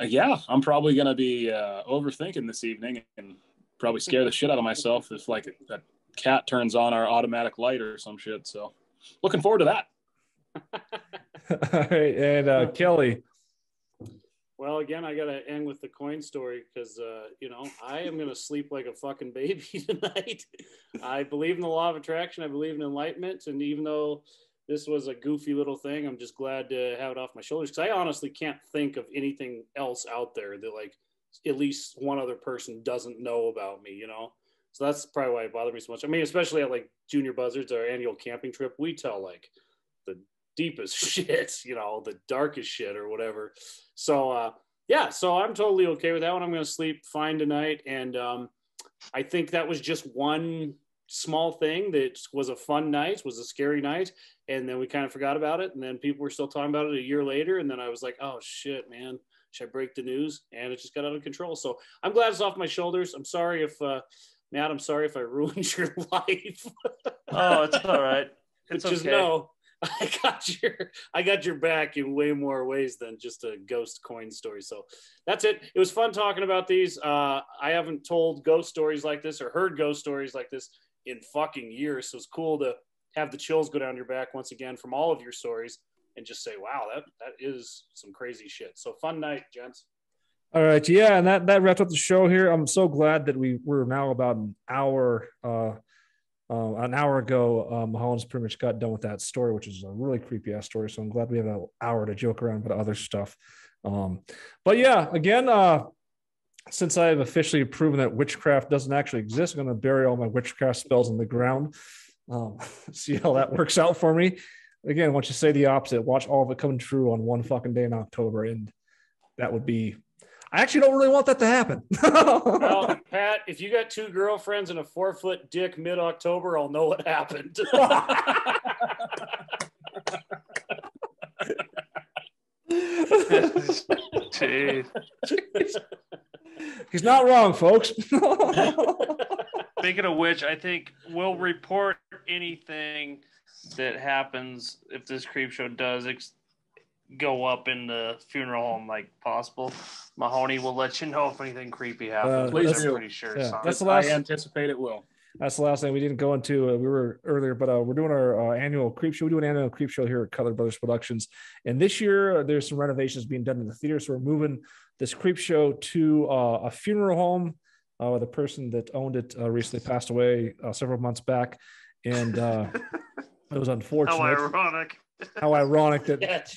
Speaker 3: yeah, I'm probably going to be overthinking this evening and probably scare the shit out of myself if like that cat turns on our automatic light or some shit. So looking forward to that.
Speaker 2: All right, and Kelly.
Speaker 4: Well, again, I got to end with the coin story because, I am going to sleep like a fucking baby tonight. I believe in the law of attraction. I believe in enlightenment. And even though this was a goofy little thing, I'm just glad to have it off my shoulders, because I honestly can't think of anything else out there that, like, at least one other person doesn't know about me, So that's probably why it bothered me so much. I mean, especially at like Junior Buzzards, our annual camping trip, we tell like the deepest shit, the darkest shit or whatever. So so I'm totally okay with that one. I'm going to sleep fine tonight. And I think that was just one small thing that was a fun night, was a scary night. And then we kind of forgot about it. And then people were still talking about it a year later. And then I was like, oh shit, man, should I break the news? And it just got out of control. So I'm glad it's off my shoulders. I'm sorry if, Matt, I'm sorry if I ruined your life.
Speaker 5: Oh, it's all right. It's
Speaker 4: just
Speaker 5: okay.
Speaker 4: know I got your back in way more ways than just a ghost coin story. So that's it. It was fun talking about these. I haven't told ghost stories like this or heard ghost stories like this in fucking years. So it's cool to have the chills go down your back once again from all of your stories and just say, wow, that is some crazy shit. So fun night, gents.
Speaker 2: All right. Yeah. And that wrapped up the show here. I'm so glad that we're now about an hour ago. Mahomes pretty much got done with that story, which is a really creepy ass story. So I'm glad we have an hour to joke around about other stuff. But yeah, again, since I have officially proven that witchcraft doesn't actually exist, I'm going to bury all my witchcraft spells in the ground. See how that works out for me. Again, once you say the opposite, watch all of it come true on one fucking day in October. And that would be, I actually don't really want that to happen.
Speaker 4: Well, Pat, if you got 2 girlfriends and a 4-foot dick mid-October, I'll know what happened.
Speaker 5: Jeez.
Speaker 2: He's not wrong, folks.
Speaker 6: Speaking of which, I think we'll report anything that happens if this creep show does go up in the funeral home like possible. Mahoney will let you know if anything creepy happens.
Speaker 3: Please do.
Speaker 6: I'm pretty sure.
Speaker 2: Yeah, that's the last.
Speaker 3: I anticipate it will.
Speaker 2: That's the last thing we didn't go into. We were earlier, but we're doing our annual creep show. We do an annual creep show here at Cutler Brothers Productions, and this year there's some renovations being done in the theater, so we're moving this creep show to a funeral home. The person that owned it recently passed away several months back, and it was unfortunate. How ironic that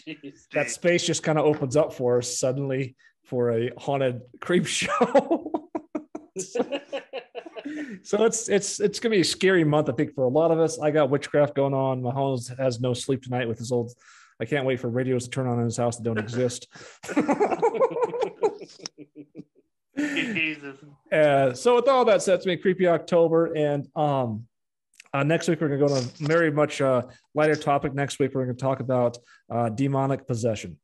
Speaker 2: that space just kind of opens up for us suddenly for a haunted creep show. So it's gonna be a scary month, I think, for a lot of us. I got witchcraft going on. Mahomes has no sleep tonight with his old. I can't wait for radios to turn on in his house that don't exist.
Speaker 6: Jesus.
Speaker 2: So with all that said, it's been a creepy October, and next week we're gonna go to a very much lighter topic. Next week we're gonna talk about demonic possession.